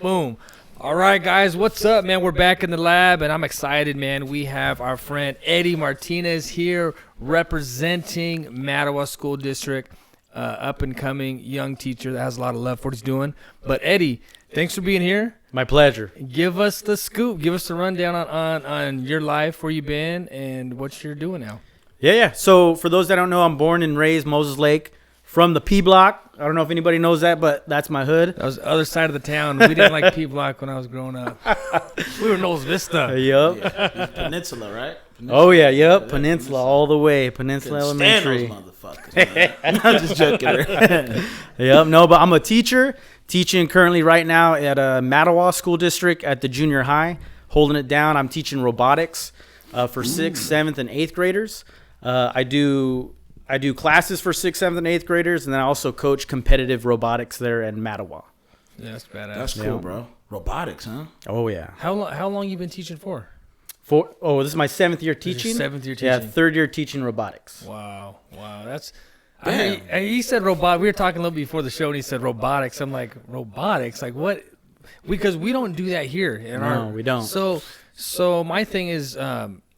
Boom. All right, guys, what's up, man? We're back in the lab, and I'm excited, man. We have our friend Eddie Martinez here representing Mattawa School District, up-and-coming young teacher that has a lot of love for what he's doing. But, Eddie, thanks for being here. My pleasure. Give us the scoop. Give us the rundown on your life, where you've been, and what you're doing now. Yeah. So for those that don't know, I'm born and raised Moses Lake from the P Block. I don't know if anybody knows that, but that's my hood. That was the other side of the town. We didn't like P Block when I was growing up. We were Knowles Vista. Yup. Yeah. Peninsula, right? Oh, yeah. Yep. Peninsula all the way. Peninsula Elementary. Stand those motherfuckers, man. I'm just joking. Yep. No, but I'm a teacher. Teaching currently right now at Mattawa School District at the junior high. Holding it down. I'm teaching robotics for 6th, 7th, and 8th graders. I do classes for 6th, 7th, and 8th graders, and then I also coach competitive robotics there in Mattawa. Yeah, that's badass. That's cool, bro. Robotics, huh? Oh, yeah. How long you been teaching for? This is my 7th year teaching. 7th year teaching. Yeah, 3rd year teaching robotics. Wow. That's. Damn. He said robot. We were talking a little before the show, and he said robotics. I'm like, robotics? Like what? Because we don't do that here. No, we don't. So my thing is,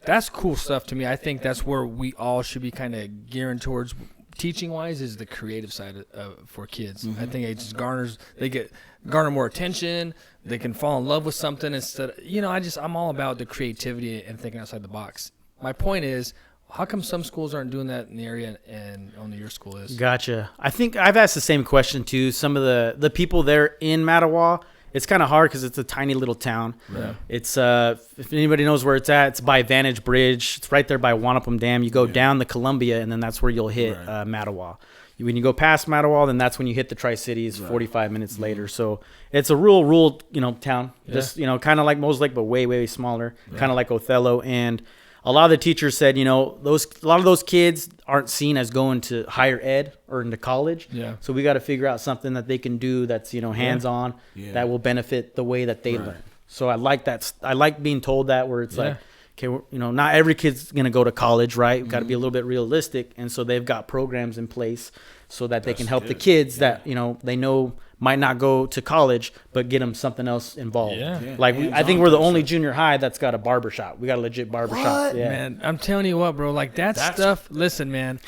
that's cool stuff to me. I think that's where we all should be kind of gearing towards. Teaching wise is the creative side for kids. I think it just garner more attention. They can fall in love with something instead. I'm all about the creativity and thinking outside the box. My point is, how come some schools aren't doing that in the area and only your school is? Gotcha. I think I've asked the same question too. Some of the people there in Mattawa, it's kind of hard because it's a tiny little town. Yeah. It's if anybody knows where it's at, it's by Vantage Bridge. It's right there by Wanapum Dam. You go down the Columbia, and then that's where you'll hit Mattawa. When you go past Mattawa, then that's when you hit the Tri-Cities 45 minutes later. So it's a rural, town. Yeah. Just, kind of like Moses Lake, but way, way smaller. Kind of like Othello. And a lot of the teachers said, a lot of those kids aren't seen as going to higher ed or into college. Yeah. So we got to figure out something that they can do that's, hands-on that will benefit the way that they learn. So I like that. I like being told that where it's like, okay, not every kid's going to go to college, right? We've got to be a little bit realistic. And so they've got programs in place so that they can help the kids that, they know might not go to college, but get them something else involved. Yeah. Like I think we're the only junior high that's got a barbershop. We got a legit barbershop. Yeah. Man, I'm telling you what, bro. Like that's stuff. Listen, man,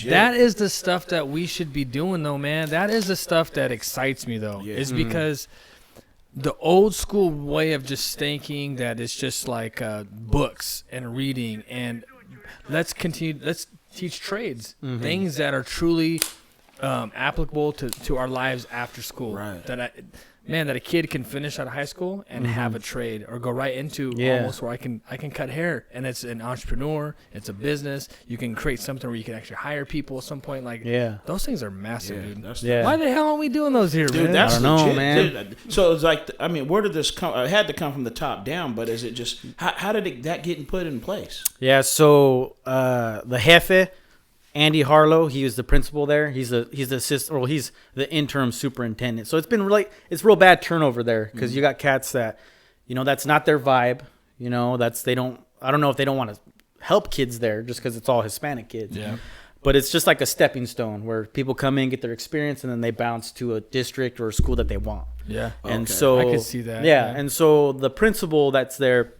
that is the stuff that we should be doing, though, man. That is the stuff that excites me, though. Yeah. Is because the old school way of just thinking that it's just like books and reading and let's teach trades, things that are truly applicable to our lives after school. Right. That a kid can finish out of high school and have a trade or go right into almost where I can cut hair, and it's an entrepreneur, it's a business. You can create something where you can actually hire people at some point. Like those things are massive, dude. Why the hell aren't we doing those here, Dude, man? that's I don't know, legit, man. Dude. So it's like, where did this come? It had to come from the top down, but is it just how did that get put in place? Yeah. So the Jefe, Andy Harlow, he was the principal there. He's the assistant, or he's the interim superintendent. So it's been it's real bad turnover there because you got cats that, that's not their vibe. I don't know if they don't want to help kids there just because it's all Hispanic kids. Yeah. But it's just like a stepping stone where people come in, get their experience, and then they bounce to a district or a school that they want. Yeah. And Okay. so I can see that. Yeah. Yeah. And so the principal that's there,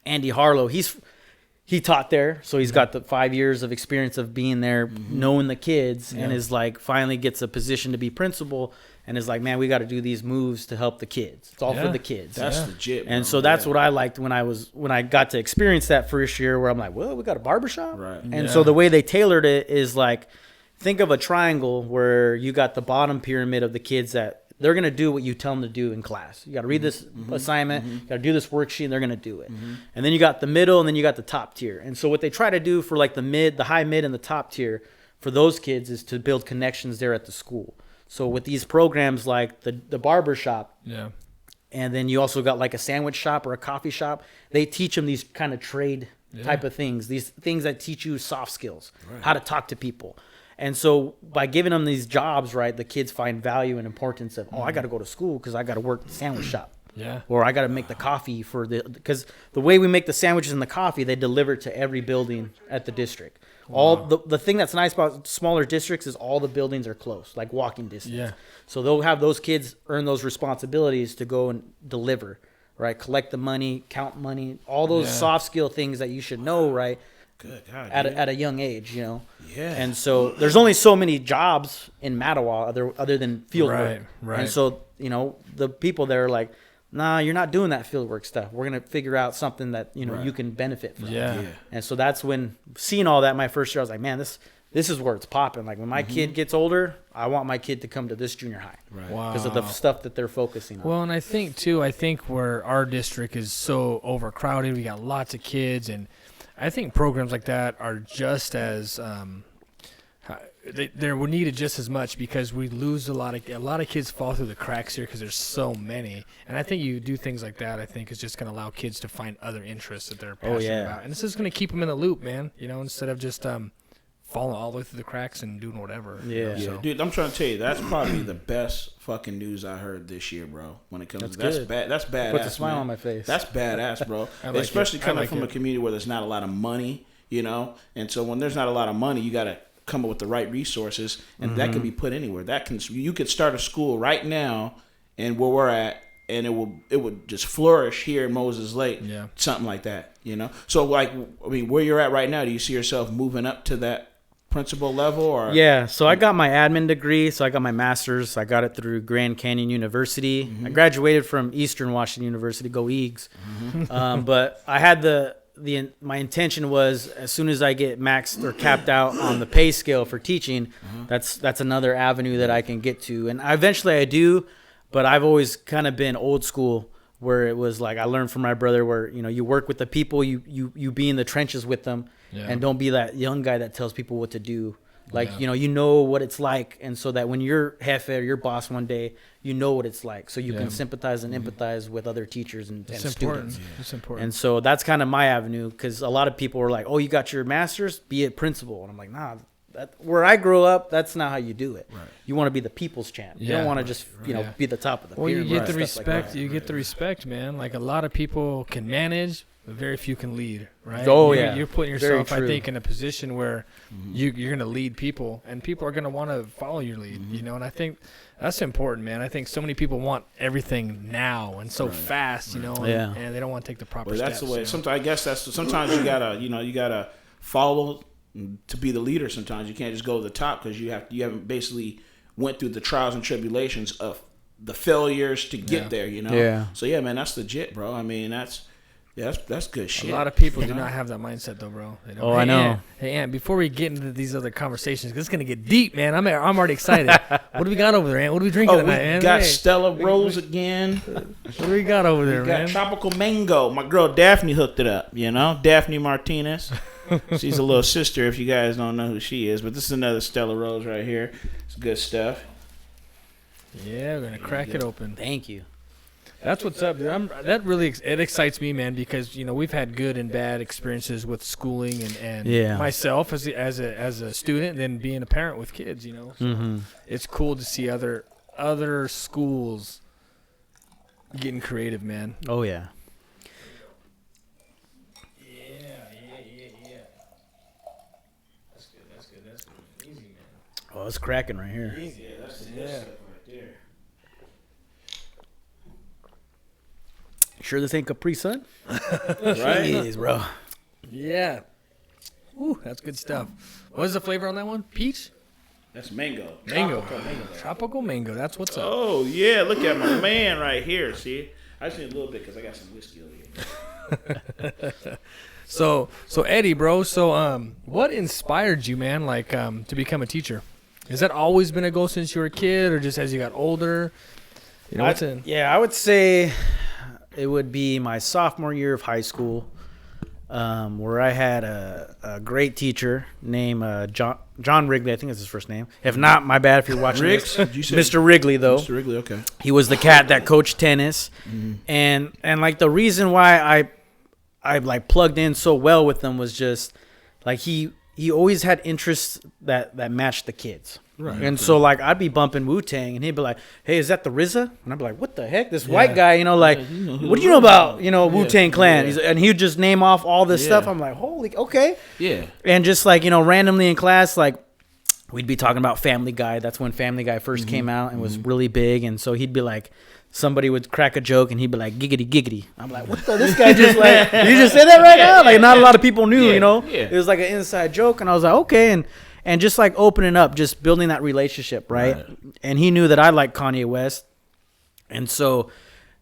Andy Harlow, he taught there, so he's got the 5 years of experience of being there, knowing the kids, and is like finally gets a position to be principal, and is like, man, we got to do these moves to help the kids. It's all for the kids. That's legit. And bro. so that's what I liked when I got to experience that first year, where I'm like, well, we got a barbershop, Right. And so the way they tailored it is like, think of a triangle where you got the bottom pyramid of the kids that they're going to do what you tell them to do in class. You got to read this assignment, you got to do this worksheet, and they're going to do it. And then you got the middle, and then you got the top tier. And so what they try to do for like the high mid, and the top tier for those kids is to build connections there at the school. So with these programs like the barber shop, and then you also got like a sandwich shop or a coffee shop, they teach them these kind of trade type of things, these things that teach you soft skills, how to talk to people. And so by giving them these jobs, right, the kids find value and importance of, I got to go to school because I got to work at the sandwich shop. Yeah. Or I got to make the coffee because the way we make the sandwiches and the coffee, they deliver to every building at the district. All the thing that's nice about smaller districts is all the buildings are close, like walking distance. Yeah. So they'll have those kids earn those responsibilities to go and deliver, right? Collect the money, count money, all those soft skill things that you should know, right? Good God, At a young age, you know. Yeah. And so there's only so many jobs in Mattawa other than field work. Right. And so, you know, the people there are like, nah, you're not doing that field work stuff. We're going to figure out something that, you know, you can benefit from. Yeah. And so that's when seeing all that my first year, I was like, man, this is where it's popping. Like when my kid gets older, I want my kid to come to this junior high. Right. Wow. Because of the stuff that they're focusing on. Well, and I think where our district is so overcrowded, we got lots of kids, and I think programs like that are just as they're needed just as much, because we lose a lot of kids fall through the cracks here because there's so many. And I think you do things like that, I think is just going to allow kids to find other interests that they're passionate about, and this is going to keep them in the loop, man. You know, instead of just falling all the way through the cracks and doing whatever. Yeah. You know, so. Dude, I'm trying to tell you, that's probably the best fucking news I heard this year, bro. When it comes to that's good. bad. That's badass. Puts a smile man. on my face. That's badass, bro. like Especially it. I coming like from it. a community where there's not a lot of money, you know. And so when there's not a lot of money, you got to come up with the right resources, and that can be put anywhere. You could start a school right now, and where we're at, and it would just flourish here in Moses Lake. Yeah. Something like that, you know. So like, I mean, where you're at right now, do you see yourself moving up to that principal level? Or Yeah, so I got my admin degree, so I got my master's. I got it through Grand Canyon University. I graduated from Eastern Washington University, go Eags. But I had my intention was, as soon as I get maxed or capped out on the pay scale for teaching, that's another avenue that I can get to. And eventually I do, but I've always kind of been old school, where it was like I learned from my brother, where, you know, you work with the people, you be in the trenches with them. Yeah. And don't be that young guy that tells people what to do. Like, you know what it's like. And so that when you're jefe or your boss one day, you know what it's like. So you can sympathize and empathize with other teachers and students. It's important. And so that's kind of my avenue, because a lot of people are like, oh, you got your master's, be it principal. And I'm like, nah, where I grew up, that's not how you do it. Right. You want to be the people's champ. You Yeah. don't want to just, you know, Yeah. be the top of the Well, you pyramid. get the stuff like respect. that. You get the respect, man. Like, a lot of people can manage, but very few can lead, right? Oh, You're- yeah. You're putting Very yourself, I true. think, in a position where you're going to lead people, and people are going to want to follow your lead, you know? And I think that's important, man. I think so many people want everything now and so fast, you know, Yeah. and they don't want to take the proper Well, steps. that's the way. you know? Sometimes I guess sometimes you gotta follow to be the leader. Sometimes you can't just go to the top, because you haven't basically went through the trials and tribulations of the failures to get there. You know. Yeah. So yeah, man, that's legit, bro. I mean, that's good shit. A lot of people you do know? not have that mindset, though, bro. They don't. Oh, I know. Ant, hey, Ant, before we get into these other conversations, 'cause it's gonna get deep, man. I'm already excited. What do we got over there, Ant? What are we drinking Oh, we tonight, man? got Hey, Stella Rose again. what do we got over there, We got man? tropical mango. My girl Daphne hooked it up. You know, Daphne Martinez. She's a little sister, if you guys don't know who she is. But this is another Stella Rose right here. It's good stuff. Yeah, we're gonna crack it open. Thank you. That's what's up, dude. That really it excites me, man, because, you know, we've had good and bad experiences with schooling and Yeah. myself as a student, and then being a parent with kids. You know, so it's cool to see other schools getting creative, man. Oh, yeah. Yeah. That's good. Easy, man. Oh, it's cracking right here. Yeah, that's the good stuff right there. Sure this ain't Capri Sun? Right? Jeez, bro. Yeah. Ooh, that's good stuff. What is the flavor on that one? Peach? That's mango. Mango. Tropical mango. Tropical mango. That's what's up. Oh, yeah. Look at my man right here. See? I just need a little bit because I got some whiskey over here. So Eddie, bro. So what inspired you, man? Like to become a teacher? Has that always been a goal since you were a kid, or just as you got older? You know, what's in? Yeah, I would say it would be my sophomore year of high school, where I had a great teacher named John Wrigley. I think that's his first name. If not, my bad if you're watching Riggs? this. Did you say- Mr. Wrigley, though. Mr. Wrigley, okay. He was the cat that coached tennis, and like the reason why I like plugged in so well with him was just like he always had interests that matched the kids. Right. And so like I'd be bumping Wu-Tang and he'd be like, hey, is that the RZA? And I'd be like, what the heck? This white guy, you know, like, what do you know about, you know, Wu-Tang Clan? And he'd just name off all this stuff. I'm like, holy, okay. Yeah. And just like, you know, randomly in class, like we'd be talking about Family Guy. That's when Family Guy first came out and was really big. And so he'd be like, somebody would crack a joke and he'd be like, giggity, giggity. I'm like, what the, this guy just like, you just said that right now? Like not a lot of people knew, you know? Yeah. It was like an inside joke. And I was like, okay. And just like opening up, just building that relationship, right? And he knew that I liked Kanye West. And so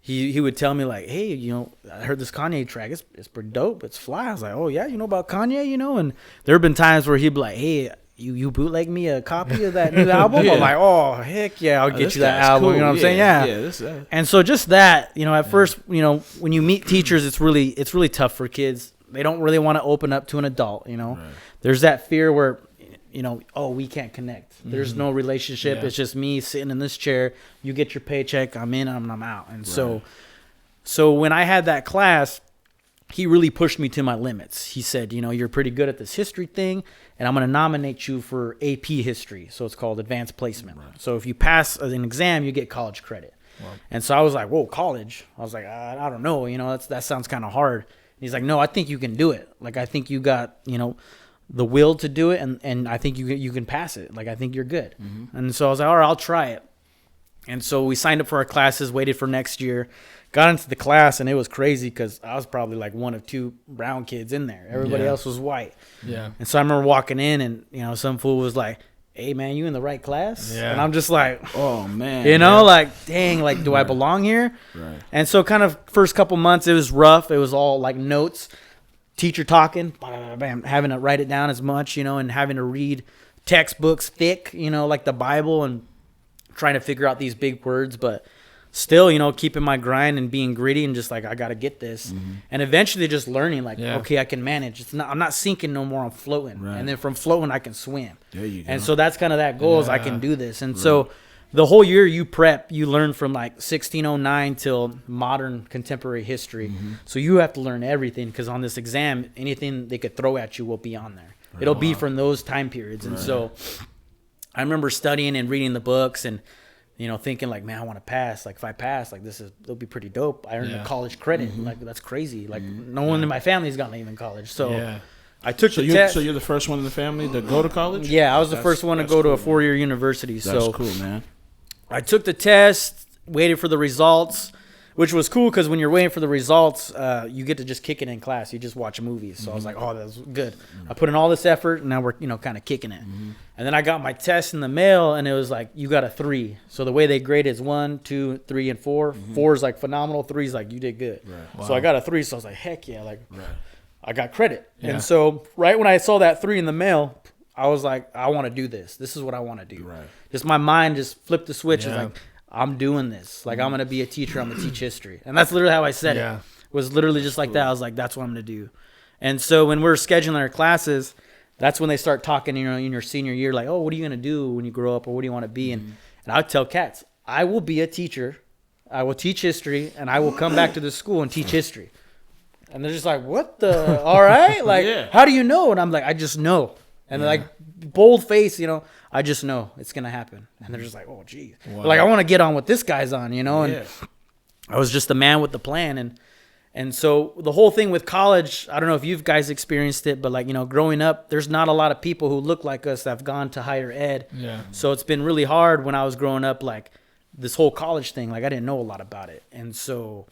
he would tell me like, hey, you know, I heard this Kanye track. It's pretty dope. It's fly. I was like, oh, yeah, you know about Kanye, you know? And there have been times where he'd be like, hey, you bootleg me a copy of that new album? I'm like, oh, heck yeah, I'll get you that album. Cool. You know what I'm saying? Yeah. And so just that, you know, at first, you know, when you meet teachers, it's really tough for kids. They don't really want to open up to an adult, you know? There's that fear where, you know, oh, we can't connect. There's no relationship. It's just me sitting in this chair. You get your paycheck. I'm in and I'm out. And so when I had that class, he really pushed me to my limits. He said, you know, you're pretty good at this history thing, and I'm going to nominate you for AP history. So it's called advanced placement. So if you pass an exam, you get college credit. And so I was like, whoa, college? I was like, I don't know. You know, that sounds kind of hard. And he's like, no, I think you can do it. Like, I think you got, you know, the will to do it, and I think you can pass it. Like, I think you're good. And so I was like, all right, I'll try it. And so we signed up for our classes, waited for next year, got into the class, and it was crazy because I was probably like one of two brown kids in there. Everybody else was white. Yeah. And so I remember walking in, and, you know, some fool was like, hey, man, you in the right class? Yeah. And I'm just like, oh, man. You know, like, dang, like, do I belong here? Right. And so kind of first couple months, it was rough. It was all like notes. Teacher talking, bam, having to write it down as much, you know, and having to read textbooks thick, you know, like the Bible, and trying to figure out these big words, but still, you know, keeping my grind and being gritty and just like, I got to get this. And eventually just learning like, okay, I can manage. I'm not sinking no more, I'm floating. And then from floating, I can swim. There you go. And so that's kind of that goal is I can do this. And so the whole year you prep, you learn from like 1609 till modern contemporary history. So you have to learn everything because on this exam, anything they could throw at you will be on there. It'll be from those time periods. And so I remember studying and reading the books and, you know, thinking like, man, I want to pass. Like if I pass, like it'll be pretty dope. I earned a college credit. Like that's crazy. Like no one in my family's gotten even college. So I took the test. So you're the first one in the family to go to college? Yeah, I was the first one to go to a 4-year university. That's cool, man. I took the test, waited for the results, which was cool because when you're waiting for the results, you get to just kick it in class. You just watch movies. So I was like, oh, that's good. I put in all this effort, and now we're, you know, kind of kicking it. And then I got my test in the mail, and it was like, you got a 3. So the way they grade is 1, 2, 3, and 4. 4 is like phenomenal. 3 is like, you did good. Wow. So I got a 3. So I was like, heck yeah. Like, I got credit. And so right when I saw that 3 in the mail, I was like, I want to do this. This is what I want to do. Just my mind just flipped the switch. It's like, I'm doing this. Like, I'm going to be a teacher. I'm going to teach history. And that's literally how I said it. Was literally just like that. I was like, that's what I'm going to do. And so when we're scheduling our classes, that's when they start talking, you know, in your senior year, like, oh, what are you going to do when you grow up, or what do you want to be? And I would tell cats, I will be a teacher. I will teach history, and I will come back to the school and teach history. And they're just like, what the? All right? Like, how do you know? And I'm like, I just know. And they're like, bold face, you know, I just know it's going to happen. And they're just like, oh, geez. Wow. Like, I want to get on what this guy's on, you know? And I was just a man with the plan. And so the whole thing with college, I don't know if you guys experienced it, but like, you know, growing up, there's not a lot of people who look like us that have gone to higher ed. So it's been really hard when I was growing up, like this whole college thing, like I didn't know a lot about it. And so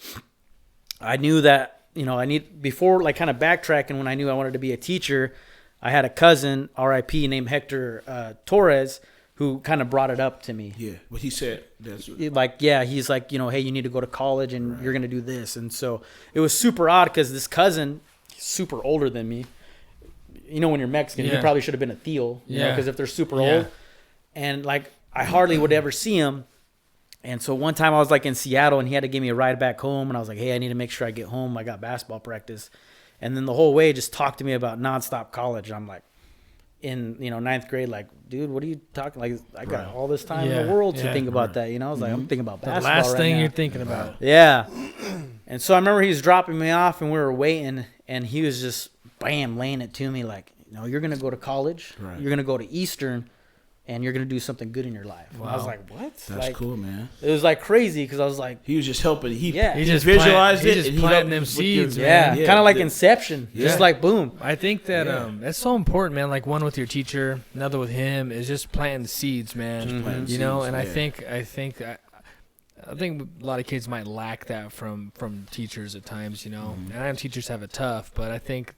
I knew that, you know, before like kind of backtracking when I knew I wanted to be a teacher, I had a cousin, RIP, named Hector Torres, who kind of brought it up to me. Yeah, what he said. He's like, you know, hey, you need to go to college and you're going to do this. And so it was super odd because this cousin, super older than me, you know, when you're Mexican, you probably should have been a tío, you know, because if they're super old. And like, I hardly would ever see him. And so one time I was like in Seattle and he had to give me a ride back home. And I was like, hey, I need to make sure I get home. I got basketball practice. And then the whole way just talked to me about nonstop college. I'm like, in, you know, 9th grade, like, dude, what are you talking? Like, I got all this time in the world to think about that. You know, I was like, I'm thinking about basketball. The last thing you're tthinking about. Yeah. And so I remember he was dropping me off and we were waiting and he was just, bam, laying it to me like, you know, you're going to go to college. You're going to go to Eastern and you're gonna do something good in your life. Wow. I was like, what? That's like, cool, man. It was like crazy because I was like, He was just helping. He just visualized it. He just and planting them helped with seeds, your- man. yeah, kind of like Inception, just Yeah. like boom. I think that Yeah. that's so important, man. Like one with your teacher, another with him is just planting seeds, man. Just planting You know, seeds, and yeah. I think a lot of kids might lack that from teachers at times, you know. And I know teachers have it tough, but I think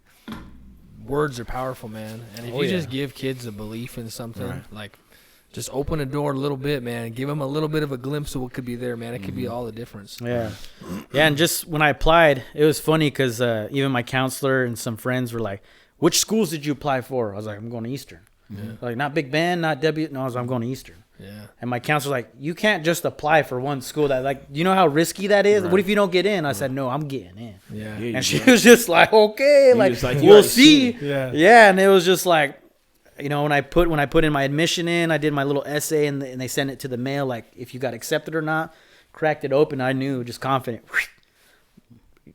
words are powerful, man. And if you just give kids a belief in something, Right. like just open a door a little bit, man. Give them a little bit of a glimpse of what could be there, man. It could be all the difference. Yeah. Yeah. And just when I applied, it was funny because even my counselor and some friends were like, which schools did you apply for? I was like, I'm going to Eastern. Like, not Big Bend, not W. No, I'm going to Eastern. Yeah. And my counselor's like, you can't just apply for one school. That, like, you know how risky that is? Right. What if you don't get in? I said, no, I'm getting in. Yeah. Yeah, And she was just like, okay, like, was like, you we'll already see. seen it. Yeah. Yeah. And it was just like, you know, when I put in my admission in, I did my little essay and they sent it to the mail, like if you got accepted or not. Cracked it open, I knew, just confident.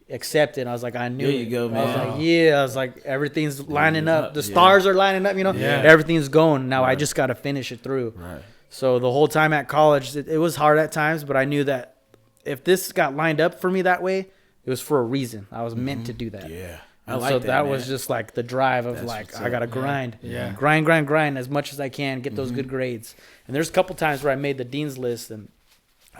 Accepted. I was like, I knew. There you go, I was man. like, yeah. I was like, everything's lining up. The Yeah. stars are lining up. You know, Yeah. everything's going. Now I Right. just got to finish it through. Right. So the whole time at college, it was hard at times, but I knew that if this got lined up for me that way, it was for a reason. I was meant to do that. Yeah. I And like so that. that man. was just like the drive of That's like, what's I up. got to grind. Yeah. Grind as much as I can, get those good grades. And there's a couple times where I made the dean's list and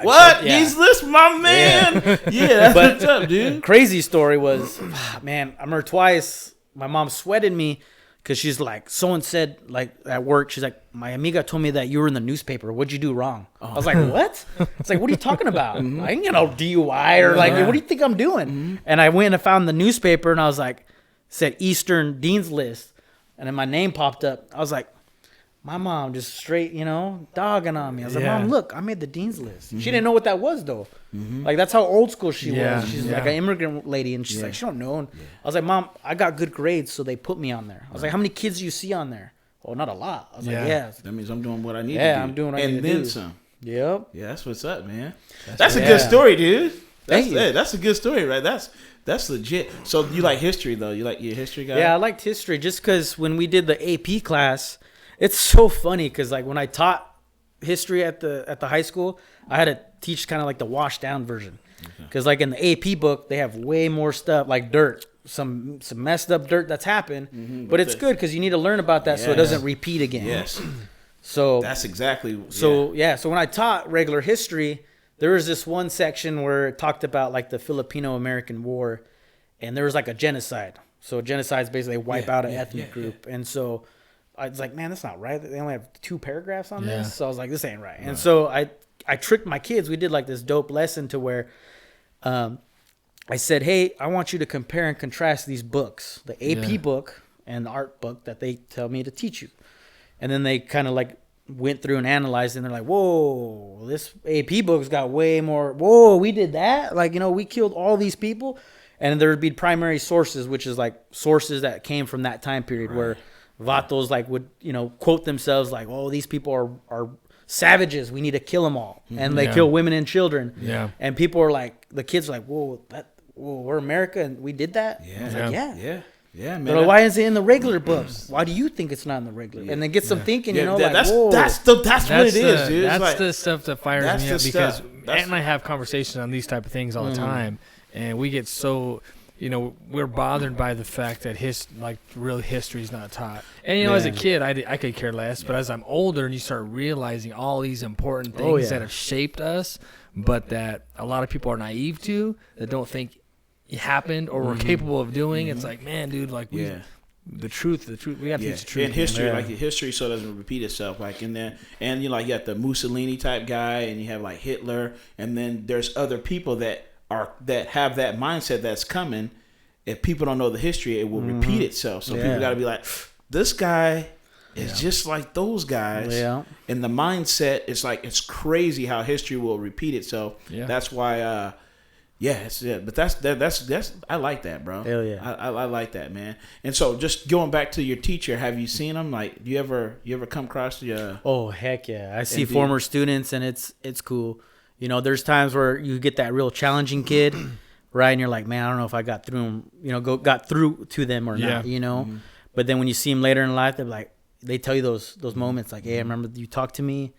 What? Yeah. These lists, my man. Yeah, that's But- what's up, dude. crazy story was, man, I remember twice my mom sweated me because she's like, someone said like at work, she's like, my amiga told me that you were in the newspaper. What'd you do wrong? I was like, what? It's like, what are you talking about? I ain't got no DUI or like, what do you think I'm doing? And I went and found the newspaper and I was like, said Eastern Dean's List. And then my name popped up. I was like, my mom just straight, you know, dogging on me. I was like, Yeah. Mom, look, I made the Dean's List. She didn't know what that was, though. Like, that's how old school she Yeah, was. She's yeah. like an immigrant lady, and she's like, she don't know. And I was like, Mom, I got good grades, so they put me on there. I was like, how many kids do you see on there? Oh, not a lot. I was Yeah. like, yeah. That means I'm doing what I need to do. Yeah, I'm doing what I and need to then do. some. Yep. Yeah, that's what's up, man. That's a Yeah. good story, dude. That's Thank you. hey, that's a good story, right? That's legit. So you like history though? You like your history guy? Yeah, I liked history just because when we did the AP class, it's so funny because like when I taught history at the high school, I had to teach kind of like the washed down version because like in the AP book they have way more stuff like dirt, some messed up dirt that's happened, but it's good because you need to learn about that so it Yes. doesn't repeat again. Yes. So That's exactly. so when I taught regular history, there was this one section where it talked about like the Filipino-American War, and there was like a genocide. So genocide is basically wipe out an ethnic group, and so I was like, man, that's not right. They only have 2 paragraphs on Yeah. this, so I was like, this ain't right. And so I tricked my kids. We did like this dope lesson to where, I said, hey, I want you to compare and contrast these books, the AP Yeah. book and the art book that they tell me to teach you. And then they kind of like went through and analyzed, and they're like, whoa, this AP book's got way more. Whoa, we did that? Like, you know, we killed all these people. And there would be primary sources, which is like sources that came from that time period where Vatos like would, you know, quote themselves like, oh, these people are savages. We need to kill them all. And they Yeah. kill women and children. Yeah. And people are like, the kids are like, whoa, we're America and we did that? Yeah. I was like, yeah. Yeah, man. They're like, why is it in the regular books? Why do you think it's not in the regular? And then get some thinking, you know, like, that's whoa. that's what it is, dude. It's That's like, the stuff that fires that's me the up because stuff. Ant That's- and I have conversations on these type of things all the time, and we get so, you know, we're bothered by the fact that real history is not taught. And you know, as a kid, I could care less, but as I'm older and you start realizing all these important things that have shaped us, but that a lot of people are naive to, that don't think it happened or we're capable of doing. It's like, man, dude, like the truth. We got to teach the truth. in history, man. like history, so it doesn't repeat itself. Like in there, and you know, like you got the Mussolini type guy, and you have like Hitler, and then there's other people that have that mindset that's coming. If people don't know the history, it will repeat itself. So people got to be like, this guy is just like those guys. Yeah. And the mindset is like, it's crazy how history will repeat itself. Yeah. That's why. But that's I like that, bro. Hell yeah. I like that, man. And so just going back to your teacher, have you seen him? Like, do you ever come across the? Oh, heck yeah. I see Indeed. former students, and it's cool. You know, there's times where you get that real challenging kid, right? And you're like, man, I don't know if I got through them, you know, got through to them or not, you know? But then when you see them later in life, they're like, they tell you those moments like, hey, I remember you talked to me.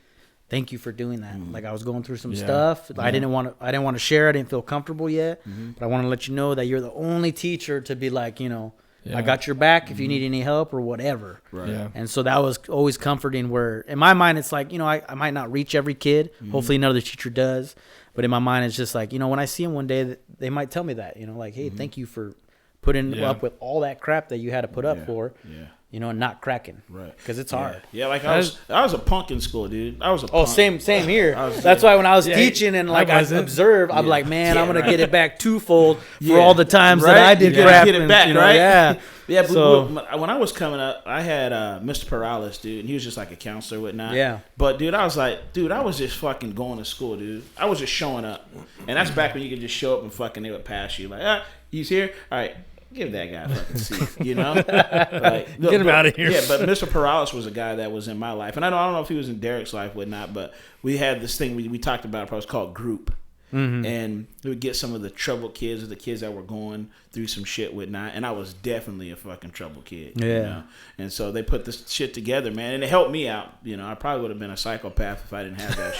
Thank you for doing that. Like I was going through some stuff. I didn't want to share. I didn't feel comfortable yet, but I want to let you know that you're the only teacher to be like, I got your back if you need any help or whatever. Right. Yeah. And so that was always comforting where in my mind, it's like, I might not reach every kid. Hopefully another teacher does. But in my mind, it's just like, when I see them one day, they might tell me that, like, hey, thank you for putting up with all that crap that you had to put up for. Yeah. And not cracking. Right. Because it's hard. Yeah, like I was a punk in school, dude. I was a punk. Same here. That's why when I was teaching and like I wasn't. observe, I'm like, man, I'm going to get it back twofold for Yeah. all the times Right? that I did You crap. get it back, right? Yeah. Yeah, but So- when I was coming up, I had Mr. Perales, dude, and he was just like a counselor, whatnot. Yeah. But dude, I was like, dude, I was just fucking going to school, dude. I was just showing up, and that's back when you could just show up and fucking they would pass you like, he's here, all right. Give that guy a fucking seat, Like, Get him out of here. Yeah, but Mr. Perales was a guy that was in my life, and I don't know if he was in Derek's life, whatnot, but we had this thing we talked about. It was called Group. And we would get some of the troubled kids or the kids that were going through some shit whatnot, and I was definitely a fucking troubled kid. Yeah. And so they put this shit together, man, and it helped me out. I probably would have been a psychopath if I didn't have that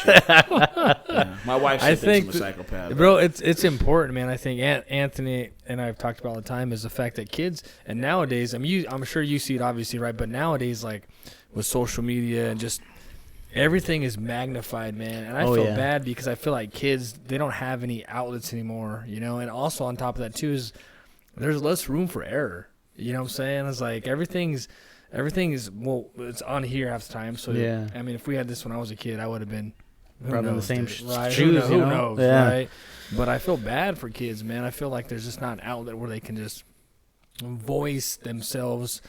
shit. My wife still thinks I'm a psychopath. Bro, it's important, man. I think Anthony and I've talked about all the time is the fact that kids, and nowadays, I'm sure you see it obviously, right? But nowadays, like with social media and just everything is magnified, man. And I feel bad because I feel like kids, they don't have any outlets anymore, And also on top of that too is there's less room for error. You know what I'm saying? It's like everything's well, it's on here half the time. So Yeah. I mean, if we had this when I was a kid, I would have been Probably in the same right? shoes, Who knows, Yeah. right? But I feel bad for kids, man. I feel like there's just not an outlet where they can just voice themselves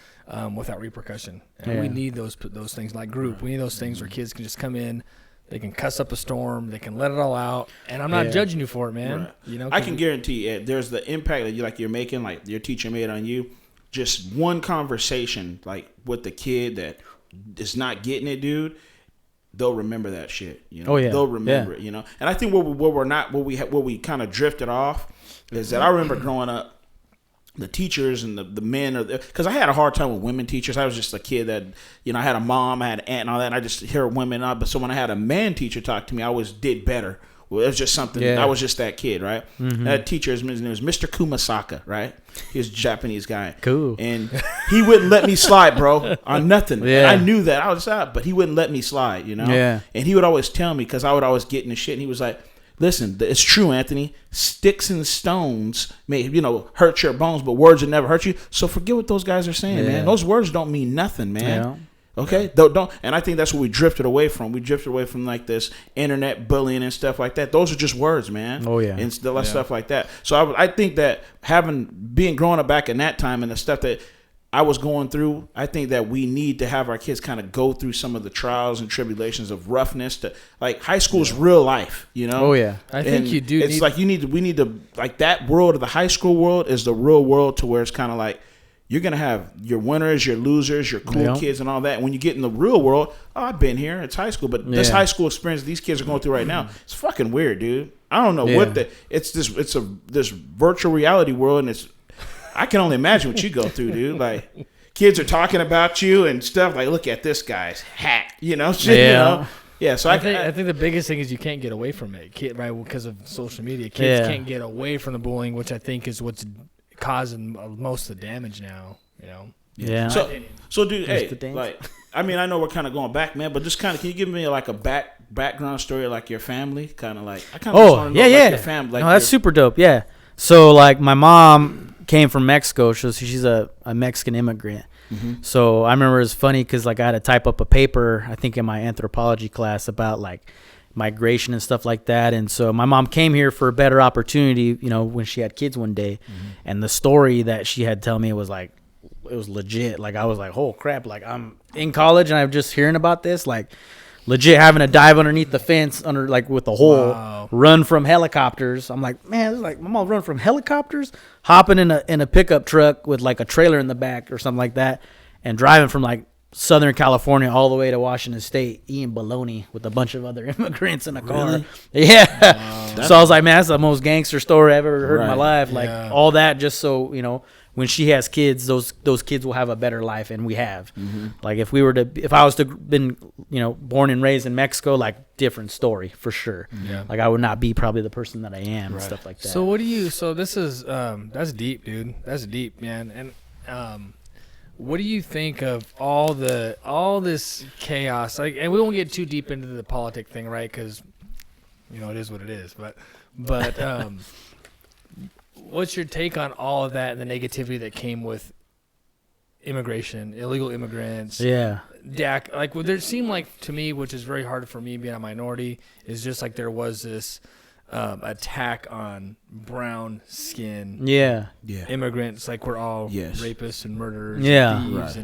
without repercussion. And we need those things like Group. We need those things where kids can just come in, they can cuss up a storm, they can let it all out, and I'm not judging you for it, man. Right. I can guarantee there's the impact that you're making, like your teacher made on you. Just one conversation, like with the kid that is not getting it, dude. They'll remember that shit. They'll remember it. And I think where we kind of drifted off is that I remember growing up. The teachers and the men, because I had a hard time with women teachers. I was just a kid that, I had a mom, I had an aunt and all that, and I just hear women. But so when I had a man teacher talk to me, I always did better. Well, it was just something. I was just that kid, right? That teacher, his name was Mr. Kumasaka, right? He was a Japanese guy. Cool. And he wouldn't let me slide, bro, on nothing. Yeah. And I knew that. I was out, but he wouldn't let me slide, Yeah. And he would always tell me, because I would always get in the shit, and he was like, listen, it's true, Anthony. Sticks and stones may, hurt your bones, but words will never hurt you. So forget what those guys are saying, man. Those words don't mean nothing, man. Okay? Don't. And I think that's what we drifted away from. We drifted away from like this internet bullying and stuff like that. Those are just words, man. Oh, yeah. And stuff like that. So I think that growing up back in that time and the stuff that I was going through, I think that we need to have our kids kind of go through some of the trials and tribulations of roughness. Like high school is real life, Oh yeah, I think you do. It's like we need to like that world of the high school world is the real world to where it's kind of like you're gonna have your winners, your losers, your cool kids, and all that. And when you get in the real world, I've been here. It's high school, but this high school experience these kids are going through right now, it's fucking weird, dude. I don't know what it's this virtual reality world, and I can only imagine what you go through, dude. Like, kids are talking about you and stuff. Like, look at this guy's hat, shit, Yeah, so I think the biggest thing is you can't get away from it, right? Because of social media, kids can't get away from the bullying, which I think is what's causing most of the damage now. Yeah. So dude, hey, like, I mean, I know we're kind of going back, man, but just kind of, can you give me like a background story of like your family, kind of like? I kind of want to know like your family. Like, no, that's super dope. Yeah. So like my mom came from Mexico, so she's a Mexican immigrant. So I remember it was funny because like I had to type up a paper, I think in my anthropology class, about like migration and stuff like that. And so my mom came here for a better opportunity, when she had kids one day. And the story that she had tell me was like, it was legit. Like I was like, oh crap, like I'm in college and I'm just hearing about this, like legit having to dive underneath the fence under like with a hole, run from helicopters. I'm like, man, this is like my mom run from helicopters, hopping in a pickup truck with like a trailer in the back or something like that, and driving from like Southern California all the way to Washington State, eating bologna with a bunch of other immigrants in a car. Yeah. So I was like, man, that's the most gangster story I've ever heard in my life. Like all that just so, when she has kids, those kids will have a better life, and we have. Like if I was to been born and raised in Mexico, like different story for sure. Yeah. Like I would not be probably the person that I am and stuff like that. So this is that's deep, dude. That's deep, man. And what do you think of all this chaos? Like, and we won't get too deep into the politic thing, right? Because it is what it is. But what's your take on all of that and the negativity that came with immigration, illegal immigrants? Yeah. DAC, like, well, there seemed like to me, which is very hard for me being a minority, is just like there was this attack on brown skin immigrants, like we're all rapists and murderers and thieves.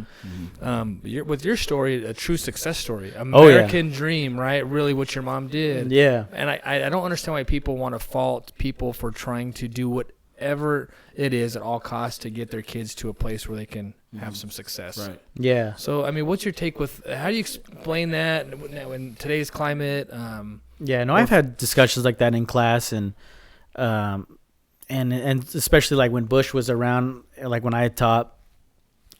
And with your story, a true success story, American dream, right? Really what your mom did. Yeah. And I don't understand why people want to fault people for trying to do whatever it is at all costs to get their kids to a place where they can have some success. Right. Yeah. So, I mean, what's your take with, how do you explain that in today's climate? I've had discussions like that in class, and especially like when Bush was around, like when I had taught,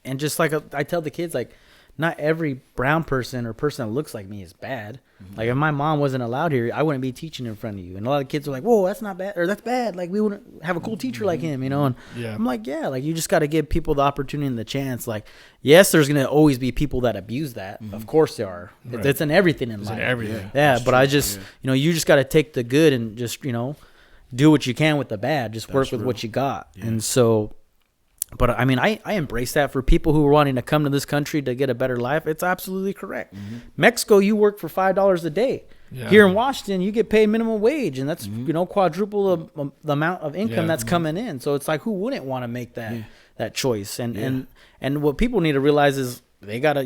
and just like I tell the kids, like, not every brown person or person that looks like me is bad. Like if my mom wasn't allowed here, I wouldn't be teaching in front of you. And a lot of kids are like, "Whoa, that's not bad," or "That's bad." Like we wouldn't have a cool teacher like him, And I'm like, yeah, like you just got to give people the opportunity and the chance. Like, yes, there's gonna always be people that abuse that. Of course there are. Right. It's in everything in life. In everything. Yeah, but I just, you just got to take the good and just, do what you can with the bad. Just work with what you got. Yeah. And so. But I mean, I embrace that for people who are wanting to come to this country to get a better life. It's absolutely correct. Mexico, you work for $5 a day. Yeah. Here in Washington, you get paid minimum wage, and that's quadruple the amount of income that's coming in. So it's like, who wouldn't want to make that choice? And what people need to realize is they gotta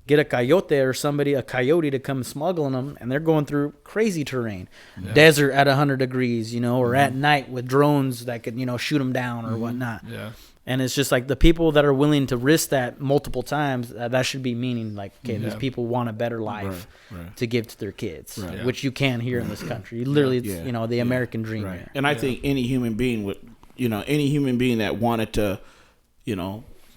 get a coyote to come smuggling them, and they're going through crazy terrain, desert at 100 degrees, or at night with drones that could shoot them down or whatnot. Yeah. And it's just like the people that are willing to risk that multiple times, that should be meaning like, okay, these people want a better life to give to their kids, which you can here in this country. Literally, it's, the American dream. Right. And I think any human being that wanted to,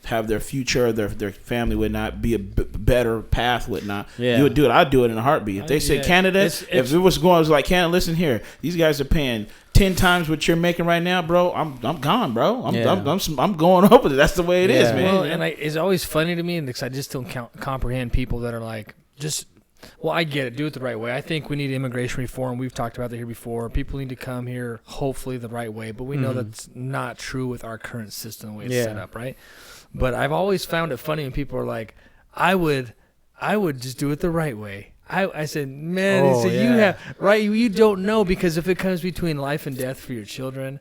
have their future, their family would not be a better path, would not. You would do it. I'd do it in a heartbeat. If they say Canada, if it was going, I was like, Canada, listen here, these guys are paying 10 times what you're making right now, bro. I'm gone, bro. I'm going over there. That's the way it is, man. Well, and it's always funny to me because I just don't comprehend people that are like, I get it. Do it the right way. I think we need immigration reform. We've talked about that here before. People need to come here, hopefully, the right way. But we know that's not true with our current system, the way it's set up, right? But I've always found it funny when people are like, I would just do it the right way. I said, man, you don't know, because if it comes between life and death for your children,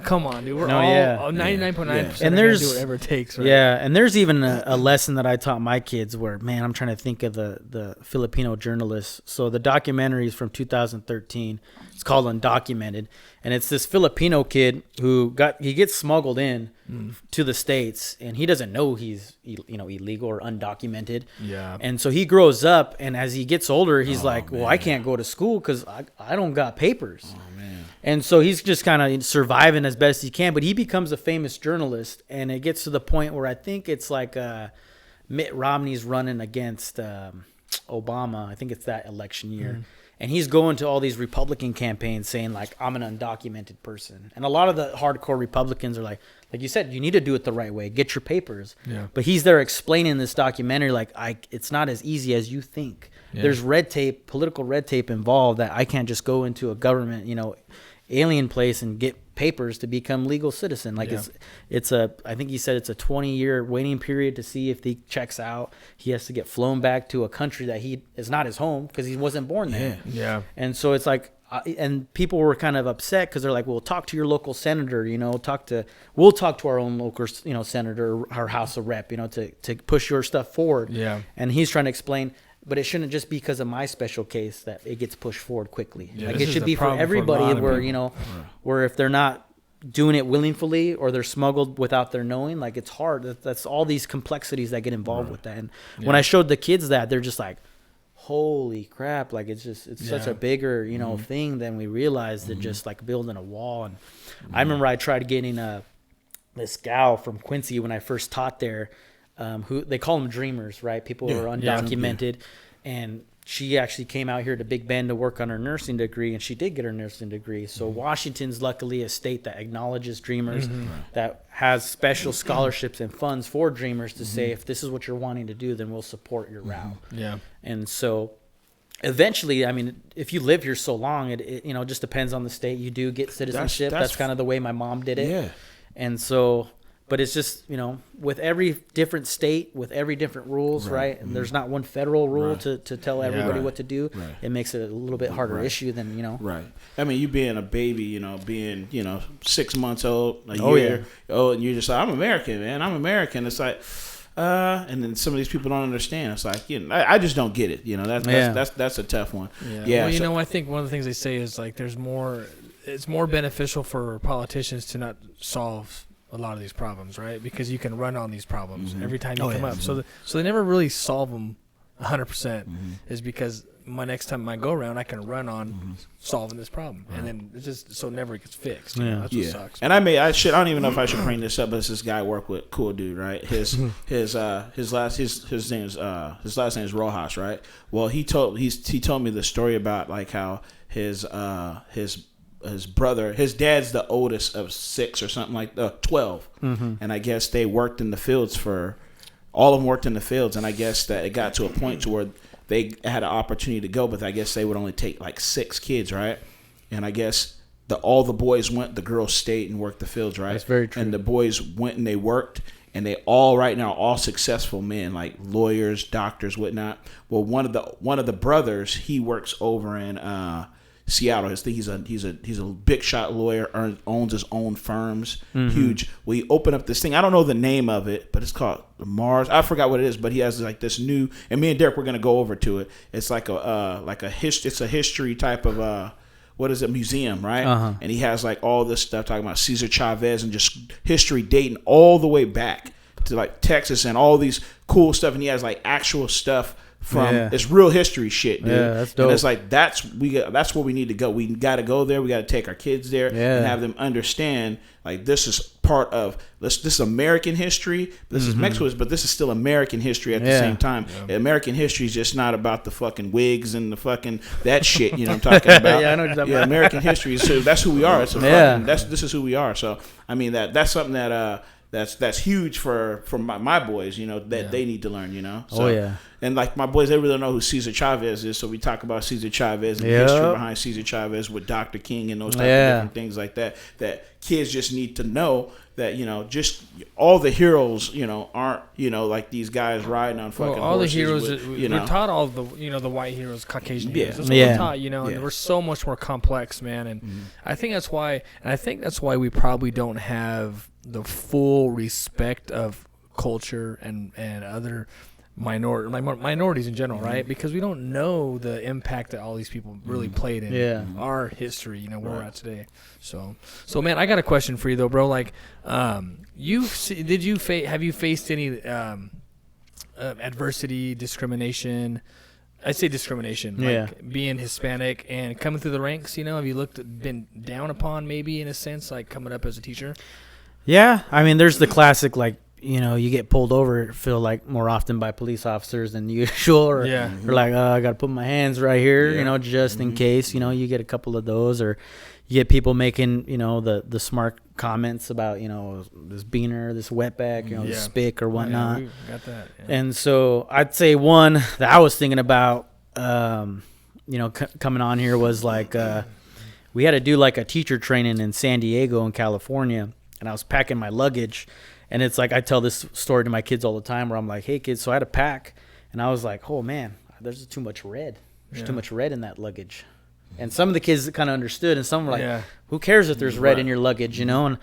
come on, dude. We're all 99.9% and there's do whatever it takes, right? Yeah, and there's even a lesson that I taught my kids where, man, I'm trying to think of the Filipino journalists. So the documentary is from 2013. It's called Undocumented, and it's this Filipino kid who gets smuggled in to the States, and he doesn't know he's illegal or undocumented. Yeah. And so he grows up, and as he gets older, he's well, I can't go to school because I don't got papers. Oh man. And so he's just kind of surviving as best he can, but he becomes a famous journalist, and it gets to the point where I think it's like Mitt Romney's running against Obama. I think it's that election year. And he's going to all these Republican campaigns saying, like, I'm an undocumented person. And a lot of the hardcore Republicans are like you said, you need to do it the right way. Get your papers. Yeah. But he's there explaining this documentary like, it's not as easy as you think. Yeah. There's red tape, political red tape involved that I can't just go into a government, alien place and get papers to become legal citizen. Like I think he said it's a 20-year waiting period to see if he checks out. He has to get flown back to a country that he is not his home because he wasn't born there. Yeah. And so it's like, and people were kind of upset because they're like, well, talk to your local senator, we'll talk to our own local, senator, our House of Rep, to push your stuff forward. Yeah. And he's trying to explain, but it shouldn't just be because of my special case that it gets pushed forward quickly. Yeah, like it should be for everybody where if they're not doing it willingly or they're smuggled without their knowing, like it's hard. That's all these complexities that get involved with that. And when I showed the kids that, they're just like, holy crap, like it's such a bigger, thing than we realized than just like building a wall. And I remember I tried getting this gal from Quincy when I first taught there, who they call them dreamers, right? People who are undocumented, and she actually came out here to Big Bend to work on her nursing degree, and she did get her nursing degree. So Washington's luckily a state that acknowledges dreamers, that has special scholarships and funds for dreamers to say, if this is what you're wanting to do, then we'll support your route. Yeah. And so eventually, I mean, if you live here so long, it you know, just depends on the state. You do get citizenship. That's kind of the way my mom did it. Yeah. And so, but it's just, you know, with every different state, with every different rules, right? And there's not one federal rule to tell everybody what to do. Right. It makes it a little bit harder issue than, you know. Right. I mean, you being a baby, you know, being, 6 months old, a Oh, year old, and you're just like, I'm American, man. I'm American. It's like, and then some of these people don't understand. It's like, I just don't get it. You know, that's a tough one. Yeah. Well, you know, I think one of the things they say is like, it's more beneficial for politicians to not solve a lot of these problems, right? Because you can run on these problems every time you come up. So they never really solve them 100%. Is because my next time I go around, I can run on solving this problem, and then it just so it never gets fixed. You know? That's what sucks. And I don't even know if I should bring this up, but it's this guy I work with, cool dude, right? His last name is Rojas, right? Well, he told me the story about like how his brother, his dad's the oldest of 6 or something like 12, and I guess they worked in the fields all of them worked in the fields, and I guess that it got to a point to where they had an opportunity to go, but I guess they would only take like 6 kids, right? And I guess all the boys went, the girls stayed and worked the fields, right? That's very true. And the boys went and they worked, and they all right now all successful men, like lawyers, doctors, whatnot. Well, one of the brothers, he works over in Seattle. He's a big shot lawyer, owns his own firms, huge. Well, he opened up this thing. I don't know the name of it, but it's called Mars. I forgot what it is, but he has like this new. And me and Derek, we're gonna go over to it. It's like it's a history type of what is it, museum, right? And he has like all this stuff talking about Cesar Chavez and just history dating all the way back to like Texas and all these cool stuff. And he has like actual stuff from it's real history shit, dude. Yeah, that's dope. And it's like that's where we need to go. We got to go there. We got to take our kids there and have them understand like this is part of this is American history. This is Mexico, but this is still American history at the same time. Yeah. American history is just not about the fucking wigs and the fucking that shit. You know what I'm talking about? I know what you're talking about. American history. So that's who we are. It's this is who we are. So I mean that's something that that's huge for my boys, you know, that they need to learn, you know. So, and like my boys, they really don't know who Cesar Chavez is, so we talk about Cesar Chavez and the history behind Cesar Chavez with Dr. King and those type of different things like that. That kids just need to know that, you know, just all the heroes, you know, aren't, you know, like these guys riding on fucking all horses. The heroes, we're taught all the, you know, the white heroes, Caucasian heroes. That's what we're taught, you know, and we're so much more complex, man. And I think that's why we probably don't have the respect of culture and other minorities in general, right? Because we don't know the impact that all these people really played in our history, you know, where we're at today. So man, I got a question for you though, bro. Like, have you faced any adversity, discrimination? I'd say discrimination, like being Hispanic and coming through the ranks. You know, have you been down upon maybe in a sense, like coming up as a teacher? Yeah, I mean, there's the classic, like, you know, you get pulled over, feel like more often by police officers than usual, or like, I got to put my hands right here, you know, just in case, you know, you get a couple of those, or you get people making, you know, the smart comments about, you know, this beaner, this wetback, you know, this spick or whatnot. We got that. Yeah. And so I'd say one that I was thinking about, you know, coming on here was like, we had to do like a teacher training in San Diego in California. And I was packing my luggage, and it's like I tell this story to my kids all the time where I'm like, hey, kids, so I had to pack, and I was like, oh, man, there's too much red. There's too much red in that luggage. And some of the kids kind of understood, and some were like, who cares if there's red in your luggage, you know?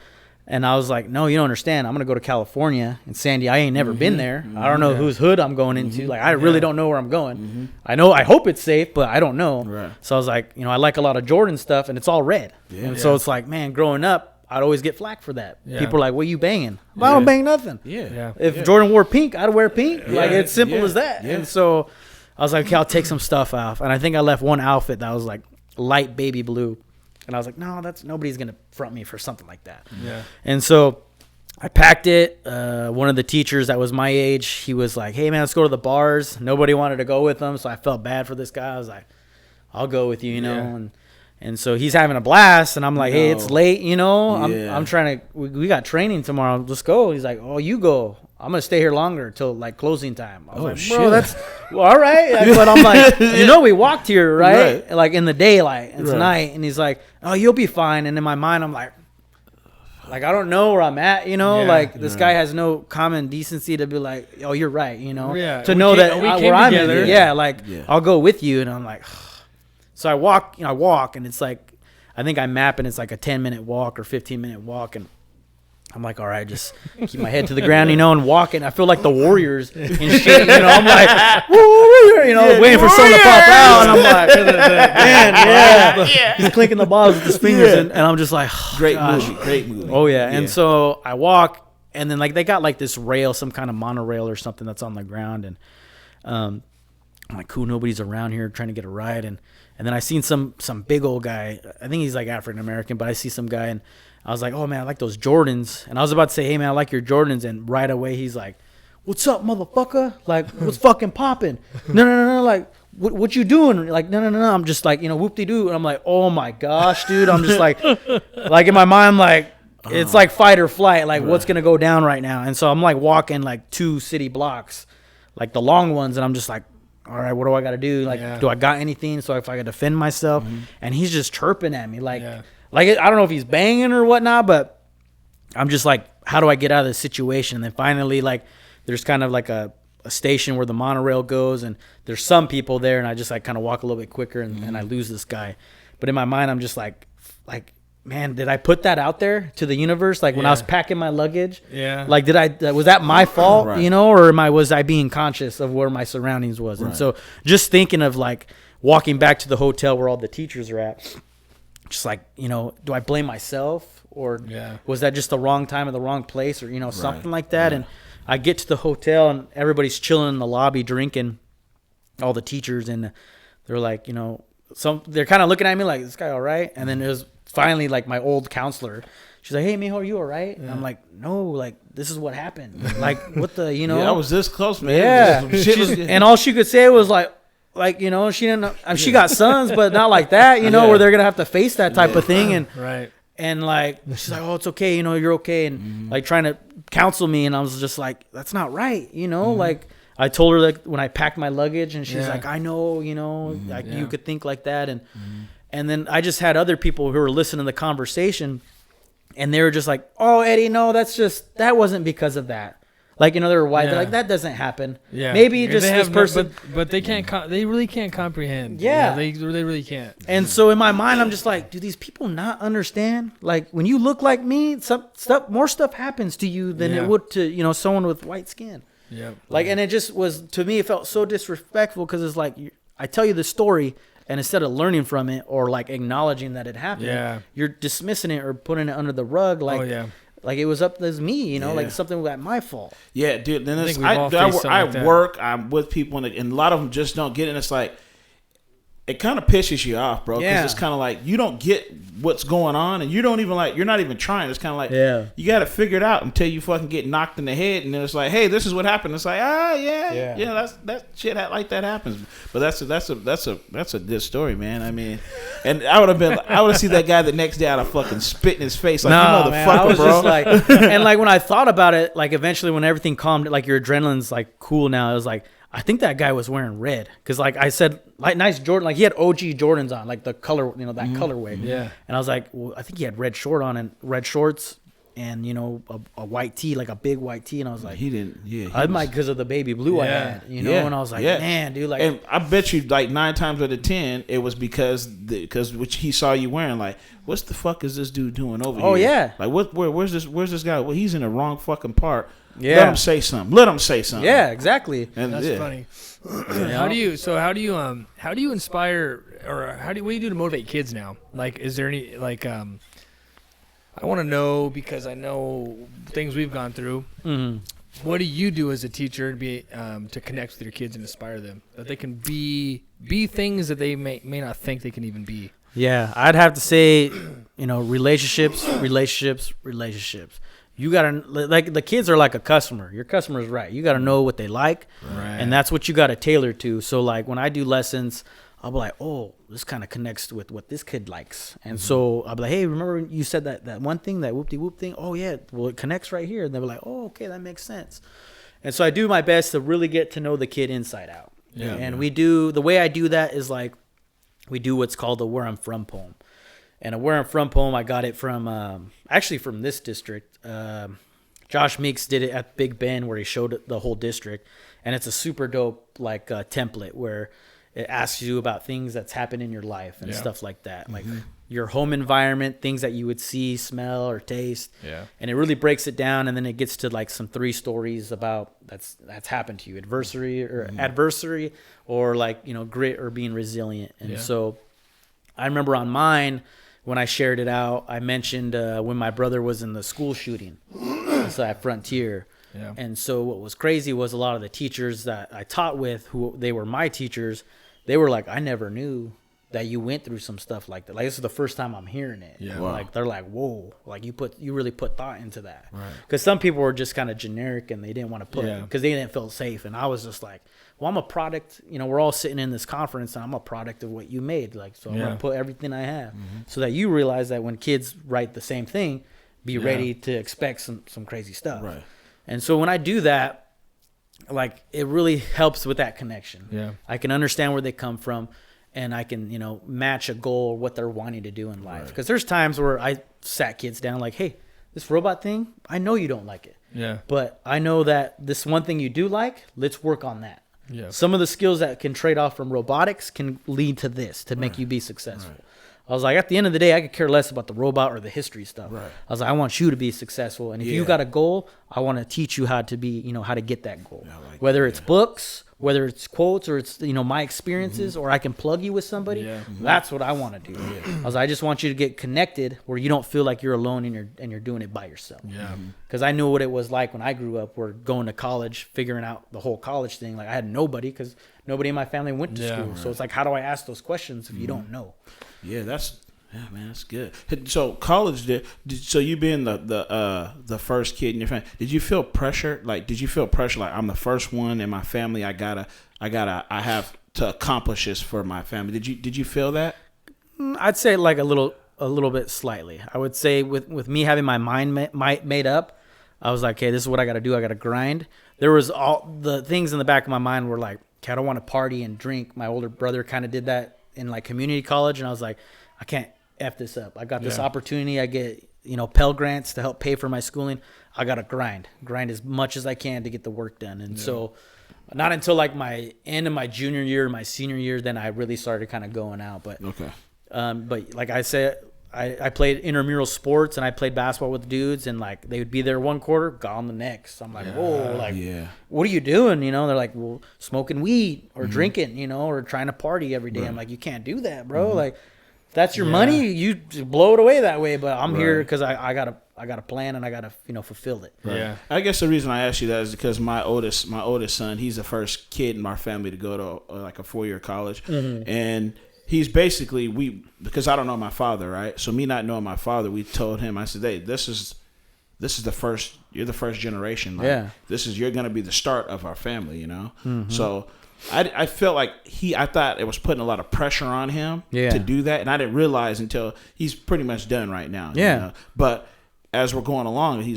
And I was like, no, you don't understand. I'm going to go to California and Sandy. I ain't never been there. I don't know whose hood I'm going into. Like, I really don't know where I'm going. I hope it's safe, but I don't know. Right. So I was like, you know, I like a lot of Jordan stuff, and it's all red. And so it's like, man, growing up, I'd always get flack for that. People are like, what you banging? I don't bang nothing. If Jordan wore pink, I'd wear pink. Like, it's simple as that. And so I was like, okay, I'll take some stuff off. And I think I left one outfit that was like light baby blue. And I was like, no, nobody's going to front me for something like that. And so I packed it. One of the teachers that was my age, he was like, hey, man, let's go to the bars. Nobody wanted to go with him, so I felt bad for this guy. I was like, I'll go with you, you know. And so he's having a blast, and I'm like, hey, it's late, you know. I'm trying to – we got training tomorrow. Let's go. He's like, oh, you go. I'm going to stay here longer till, like, closing time. I was like, bro, that's – well, all right. But I'm like, you know we walked here, right? Like, in the daylight. It's night. And he's like, oh, you'll be fine. And in my mind, I'm like, I don't know where I'm at, you know. This guy has no common decency to be like, oh, you're right, you know. Yeah. To know that where I'm at, I'll go with you. And I'm like – so I walk, and it's like, I think I'm mapping, it's like a 10-minute walk or 15-minute walk. And I'm like, all right, just keep my head to the ground, you know, and walking. I feel like the Warriors and shit, you know. I'm like, woo, you know, waiting for someone to pop out. And I'm like, man, he's clinking the balls with his fingers. And I'm just like, oh, great movie. Oh, yeah. And so I walk, and then, like, they got, like, this rail, some kind of monorail or something that's on the ground. And I'm like, cool, nobody's around here trying to get a ride. And then I seen some big old guy. I think he's like African American, but I see some guy, and I was like, oh man, I like those Jordans. And I was about to say, hey man, I like your Jordans. And right away he's like, what's up, motherfucker? Like, what's fucking popping? No. Like, what you doing? Like, no. I'm just like, you know, whoop-de-doo. And I'm like, oh my gosh, dude. I'm just like in my mind, I'm like, it's like fight or flight. Like, what's gonna go down right now? And so I'm like walking like 2 city blocks, like the long ones, and I'm just like, all right, what do I got to do? Like, do I got anything? So if I got to defend myself, and he's just chirping at me, like I don't know if he's banging or whatnot, but I'm just like, how do I get out of this situation? And then finally, like, there's kind of like a station where the monorail goes, and there's some people there, and I just like kind of walk a little bit quicker, and I lose this guy. But in my mind, I'm just like, man, did I put that out there to the universe? Like when I was packing my luggage, like was that my fault, you know, or was I being conscious of where my surroundings was? And so just thinking of like walking back to the hotel where all the teachers are at, just like, you know, do I blame myself, or was that just the wrong time or the wrong place, or, you know, something like that? And I get to the hotel, and everybody's chilling in the lobby drinking, all the teachers, and they're like, you know, they're kind of looking at me like, this guy all right? And then it was finally like my old counselor. She's like, hey, mijo, are you all right? And I'm like, no, like, this is what happened. Like, what the, you know? I was this close, man. And all she could say was like, you know, she didn't. She got sons, but not like that, you know, where they're gonna have to face that type of thing. And and like, she's like, oh, it's okay, you know, you're okay, and like trying to counsel me, and I was just like, that's not right, you know, like. I told her like when I packed my luggage, and she's like, I know, you know, like you could think like that, and then I just had other people who were listening to the conversation, and they were just like, oh, Eddie, no, that wasn't because of that. Like, you know, they were white. They're like, that doesn't happen. Yeah. Maybe just this person. But they can't. They really can't comprehend. Yeah. They really can't. And so in my mind, I'm just like, do these people not understand? Like, when you look like me, more stuff happens to you than it would to, you know, someone with white skin. Yeah. Like, and it just was, to me, it felt so disrespectful, because it's like, I tell you the story, and instead of learning from it or like acknowledging that it happened, you're dismissing it or putting it under the rug. Like, like it was up to me, you know, like something was my fault. Yeah, dude. Then I work, I'm with people, and a lot of them just don't get it. And it's like, it kind of pisses you off, bro. Because it's kind of like, you don't get what's going on, and you don't even like, you're not even trying. It's kind of like, you got to figure it out until you fucking get knocked in the head, and then it's like, hey, this is what happened. It's like, that shit like that happens. But that's a good story, man. I mean, and I would have seen that guy the next day, I'd have fucking spit in his face like, you motherfucker, man, I was bro. Just like, and like when I thought about it, like eventually when everything calmed, like your adrenaline's like cool now, it was like, I think that guy was wearing red, because like I said, like nice Jordan, like he had OG Jordans on, like the color, you know, that colorway. Yeah. And I was like, well, I think he had red shorts, and you know, a white tee, like a big white tee. And I was like, he didn't. Yeah. I might because of the baby blue I had, you know. And I was like, man, dude, like. And I bet you like 9 times out of 10, it was because which he saw you wearing. Like, what's the fuck is this dude doing over here? Oh yeah. Like where's this guy? Well, he's in the wrong fucking part. Yeah. Let him say something. Yeah, exactly. And that's funny. How do you inspire, or what do you do to motivate kids now? Like, is there any, like, I want to know, because I know things we've gone through. Mm-hmm. What do you do as a teacher to be to connect with your kids and inspire them, that they can be things that they may not think they can even be? Yeah, I'd have to say, you know, relationships. You gotta, like, the kids are like a customer. Your customer is right. You gotta know what they like, and that's what you gotta tailor to. So like when I do lessons, I'll be like, oh, this kind of connects with what this kid likes, and so I'll be like, hey, remember you said that one thing, that whoop de whoop thing? Oh yeah, well it connects right here, and they're like, oh okay, that makes sense. And so I do my best to really get to know the kid inside out. Yeah, and we do, the way I do that is like, we do what's called a Where I'm From poem. And a Where I'm From poem, I got it from, actually from this district. Josh Meeks did it at Big Bend where he showed the whole district. And it's a super dope like template where it asks you about things that's happened in your life and stuff like that. Like your home environment, things that you would see, smell, or taste. Yeah. And it really breaks it down, and then it gets to like some 3 stories about that's happened to you, adversity or like, you know, grit or being resilient. And so I remember on mine, when I shared it out, I mentioned when my brother was in the school shooting at Frontier. Yeah. And so what was crazy was a lot of the teachers that I taught with, who they were my teachers, they were like, I never knew that you went through some stuff like that. Like, this is the first time I'm hearing it. Yeah. Wow. Like, they're like, whoa, like you really put thought into that. Right. Because some people were just kind of generic and they didn't want to put it because they didn't feel safe. And I was just like, well, I'm a product, you know, we're all sitting in this conference and I'm a product of what you made. Like, so I'm going to put everything I have so that you realize that when kids write the same thing, be ready to expect some crazy stuff. Right. And so when I do that, like, it really helps with that connection. Yeah. I can understand where they come from, and I can, you know, match a goal or what they're wanting to do in life. Because there's times where I sat kids down like, hey, this robot thing, I know you don't like it. Yeah. But I know that this one thing you do like, let's work on that. Yeah. Some of the skills that can trade off from robotics can lead to this, to make you be successful. Right. I was like, at the end of the day, I could care less about the robot or the history stuff. Right. I was like, I want you to be successful. And if you got a goal, I want to teach you how to be, you know, how to get that goal. Yeah, like whether it's books, whether it's quotes, or it's, you know, my experiences, or I can plug you with somebody. Yeah. That's what I want to do. Yeah. I was like, I just want you to get connected where you don't feel like you're alone and you're doing it by yourself. Yeah. Because I knew what it was like when I grew up, where going to college, figuring out the whole college thing. Like, I had nobody because nobody in my family went to school. Right. So it's like, how do I ask those questions if you don't know? Yeah, man, that's good. So college, so you being the first kid in your family, did you feel pressure? Like, like, I'm the first one in my family, I have to accomplish this for my family? Did you feel that? I'd say like a little bit slightly. I would say with me having my mind made up, I was like, okay, this is what I got to do. I got to grind. There was all the things in the back of my mind were like, okay, I don't want to party and drink. My older brother kind of did that in like community college, and I was like, I can't F this up. I got this opportunity. I get, you know, Pell Grants to help pay for my schooling. I got to grind as much as I can to get the work done. And so not until like my end of my junior year, my senior year, then I really started kind of going out. But, but like I said, I played intramural sports and I played basketball with dudes, and like they would be there one quarter, gone the next. I'm like, whoa, like, what are you doing? You know, they're like, well, smoking weed or drinking, you know, or trying to party every day. I'm like, you can't do that, bro. Like, that's your money. You blow it away that way. But I'm here because I got a plan and I got to, you know, fulfill it. Right. Yeah. I guess the reason I asked you that is because my oldest son, he's the first kid in our family to go to like a 4-year college, and he's basically because I don't know my father, right? So me not knowing my father, we told him, I said, hey, this is the first. You're the first generation. Like, you're gonna be the start of our family, you know. So. I felt like I thought it was putting a lot of pressure on him to do that, and I didn't realize until he's pretty much done right now. Yeah. You know? But as we're going along, he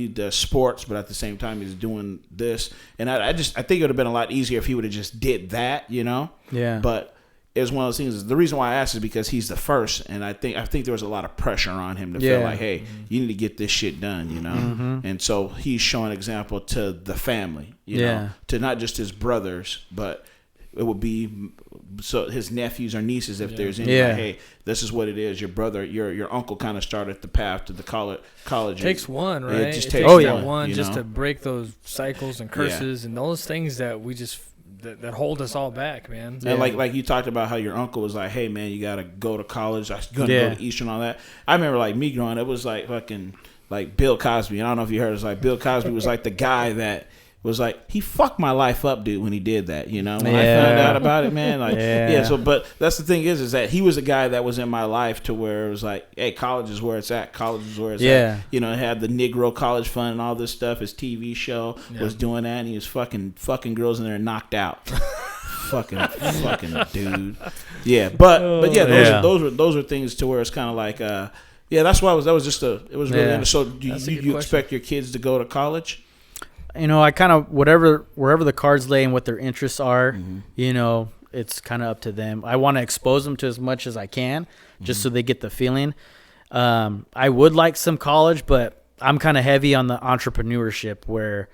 does sports, but at the same time he's doing this, and I think it would have been a lot easier if he would have just did that, you know. Yeah. But it was one of those things. The reason why I asked is because he's the first, and I think there was a lot of pressure on him to feel like, hey, you need to get this shit done, you know. And so he's showing example to the family, you know, to not just his brothers, but it would be so his nephews or nieces if there's any. Like, hey, this is what it is. Your brother, your uncle, kind of started the path to the college. It takes one, right? It just takes one, just to break those cycles and curses and those things that we just. That hold us all back, man. And like you talked about how your uncle was like, hey, man, you got to go to college. I'm going to go to Eastern and all that. I remember like me growing up, it was like fucking like Bill Cosby. I don't know if you heard it. It was like Bill Cosby was like the guy that was like, he fucked my life up, dude, when he did that, you know? When I Yeah. found out about it, man, like, Yeah. so, but that's the thing is that he was a guy that was in my life to where it was like, hey, college is where it's at. College is where it's Yeah. at. You know, it had the Negro College Fund and all this stuff. His TV show was doing that, and he was fucking girls in there knocked out. fucking dude. Yeah, but yeah, those were things to where it's kind of like, that's why it was really. So do you expect your kids to go to college? You know, I kind of wherever the cards lay and what their interests are, you know, it's kind of up to them. I want to expose them to as much as I can, just so they get the feeling. I would like some college, but I'm kind of heavy on the entrepreneurship where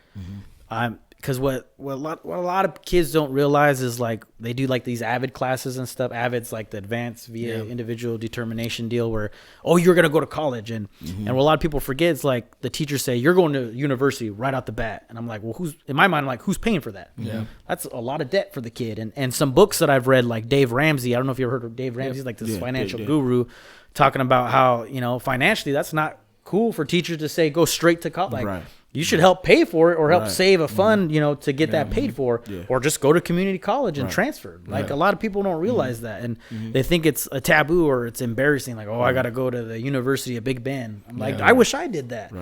because what a lot of kids don't realize is like they do like these AVID classes and stuff. AVID's like the advanced via individual determination deal where, you're going to go to college. And what a lot of people forget is like the teachers say, you're going to university right out the bat. And I'm like, well, in my mind, I'm like, who's paying for that? Yeah. That's a lot of debt for the kid. And some books that I've read, like Dave Ramsey, I don't know if you ever heard of Dave Ramsey, he's like this financial guru talking about how, you know, financially that's not cool for teachers to say, go straight to college. Like, you should help pay for it or help save a fund, you know, to get that paid for, or just go to community college and transfer. Like a lot of people don't realize that, and they think it's a taboo or it's embarrassing. Like, I got to go to the University of Big Bend. I'm like, I wish I did that,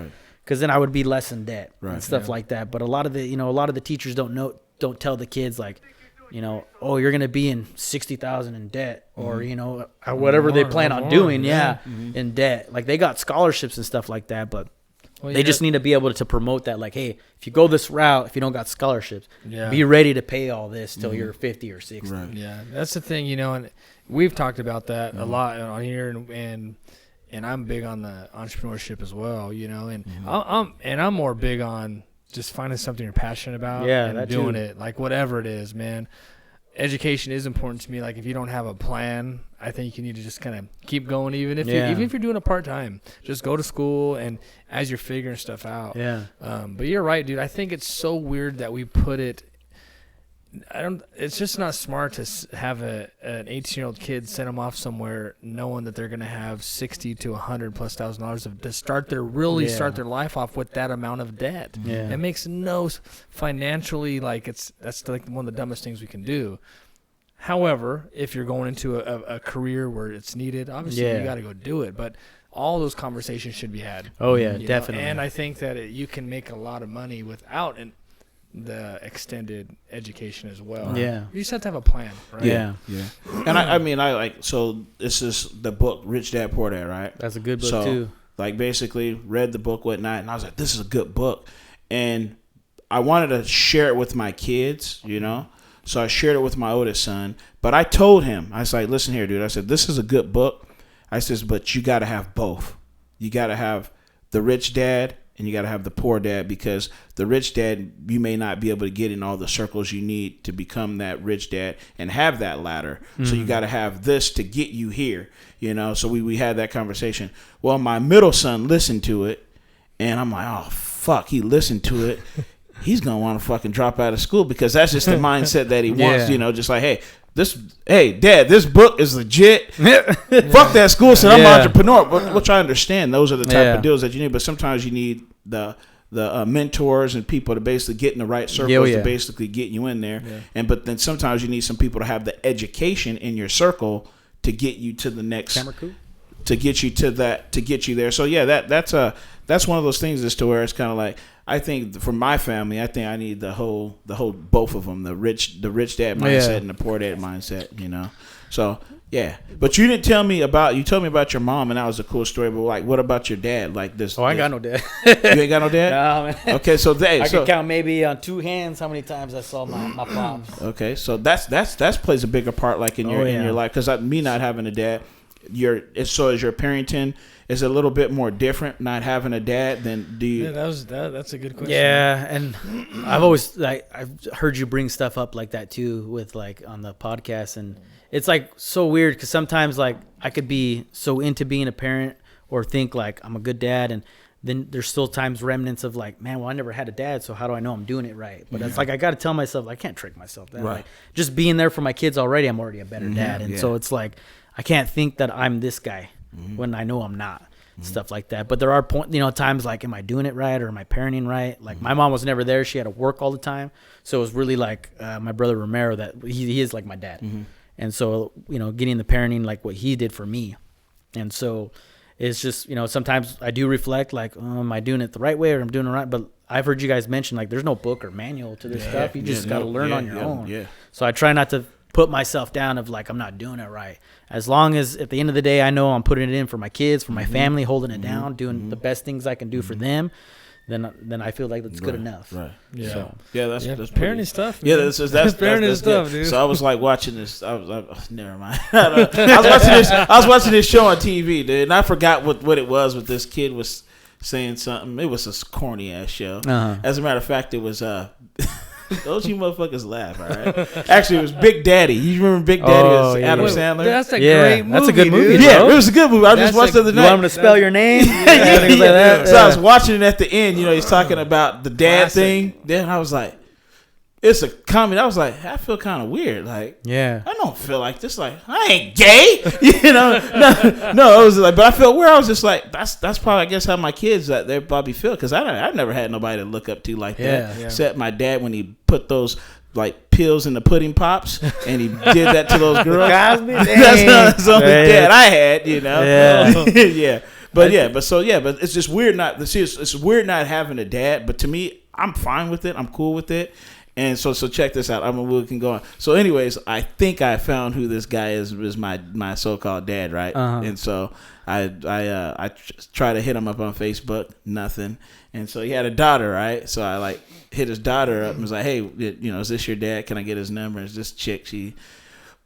because then I would be less in debt and stuff like that. But a lot of the teachers don't tell the kids like, you know, you're gonna be in $60,000 in debt, or you know, whatever they plan on doing, in debt. Like they got scholarships and stuff like that, but. They just need to be able to promote that, like, hey, if you go this route, if you don't got scholarships, be ready to pay all this till you're 50 or 60. Right. Yeah, that's the thing, you know, and we've talked about that a lot on here, and I'm big on the entrepreneurship as well, you know, and I'm more big on just finding something you're passionate about and doing it, like whatever it is, man. Education is important to me. Like if you don't have a plan, I think you need to just kind of keep going, even if you're doing it part-time. Just go to school and as you're figuring stuff out. Yeah. But you're right, dude. I think it's so weird that we put it. It's just not smart to have an 18-year-old kid send them off somewhere knowing that they're going to have $60,000 to $100,000+ to start their life off with that amount of debt. Yeah. It makes no financially that's like one of the dumbest things we can do. However, if you're going into a career where it's needed, obviously you got to go do it. But all those conversations should be had. Oh yeah, definitely. And I think that you can make a lot of money without the extended education as well. Yeah. You just have to have a plan, right? Yeah. Yeah. And I mean, so this is the book, Rich Dad, Poor Dad, right? That's a good book too. Like basically read the book one night and I was like, this is a good book. And I wanted to share it with my kids, you know? So I shared it with my oldest son, but I told him, I was like, listen here, dude. I said, this is a good book. I says, but you got to have both. You got to have the rich dad and you got to have the poor dad, because the rich dad, you may not be able to get in all the circles you need to become that rich dad and have that ladder. Mm-hmm. So you got to have this to get you here, you know? So we had that conversation. Well, my middle son listened to it and I'm like, oh, fuck, he listened to it. He's going to want to fucking drop out of school, because that's just the mindset that he wants, you know, just like, hey, Dad, this book is legit. Fuck that school, said I'm an entrepreneur. Which I understand. Those are the type of deals that you need. But sometimes you need the mentors and people to basically get in the right circles to basically get you in there. Yeah. But then sometimes you need some people to have the education in your circle to get you to the next, to get you to that, to get you there. So yeah, that's one of those things as to where it's kind of like, I think for my family, I think I need the whole both of them, the rich dad mindset and the poor dad mindset, you know. So yeah, but you didn't tell me about. You told me about your mom, and that was a cool story. But like, what about your dad? Like this? Oh, I ain't got no dad. You ain't got no dad? No, man. Okay, so I can count maybe on two hands how many times I saw my pops. Okay, so that's plays a bigger part, like in your life, because me not having a dad, as your parenting is a little bit more different not having a dad than do you? Yeah, that's a good question. Yeah, and I've always I've heard you bring stuff up like that too with like on the podcast, and it's like so weird because sometimes like I could be so into being a parent or think like I'm a good dad, and then there's still times remnants of like, man, well, I never had a dad, so how do I know I'm doing it right? But it's like I got to tell myself I can't trick myself. Right. Like, just being there for my kids already, I'm already a better dad, and so it's like I can't think that I'm this guy when I know I'm not. stuff like that. But there are times like, am I doing it right or am I parenting right? Like my mom was never there. She had to work all the time. So it was really like my brother Romero that he is like my dad. And so, getting the parenting like what he did for me. And so it's just, sometimes I do reflect like, oh, am I doing it the right way or I'm doing it right? But I've heard you guys mention like there's no book or manual to this stuff. You just got to learn on your own. Yeah. So I try not to put myself down of like, I'm not doing it right. As long as at the end of the day, I know I'm putting it in for my kids, for my family, holding it down, doing the best things I can do for them. Then I feel like that's good enough. Right. Yeah. So, that's parenting stuff. Man. Yeah, that's parenting stuff, dude. So I was like watching this. Never mind. I was watching this show on TV, dude, and I forgot what it was. What this kid was saying something. It was a corny ass show. As a matter of fact, it was Those you motherfuckers laugh, all right? Actually, it was Big Daddy. You remember Big Daddy as Adam Sandler? That's a great movie. That's a good movie. Dude. Yeah, it was a good movie. I just watched it the other night. You want him to spell your name? So I was watching it at the end. He's talking about the dad thing. Then I was like, it's a comedy. I was like, I feel kind of weird. Like, I don't feel like this. Like, I ain't gay. No. It was like, but I felt weird. I was just like, that's probably, I guess, how my kids they probably feel, because I've never had nobody to look up to like that. Yeah. Except my dad when he put those like pills in the pudding pops, and he did that to those girls. That's the only dad I had. Yeah. But it's just weird it's weird not having a dad. But to me, I'm fine with it. I'm cool with it. And so check this out. We can go on. So anyways, I think I found who this guy is my so-called dad, right? And so I tried to hit him up on Facebook, nothing. And so he had a daughter, right? So I like hit his daughter up and was like, hey, is this your dad? Can I get his number? It's this chick.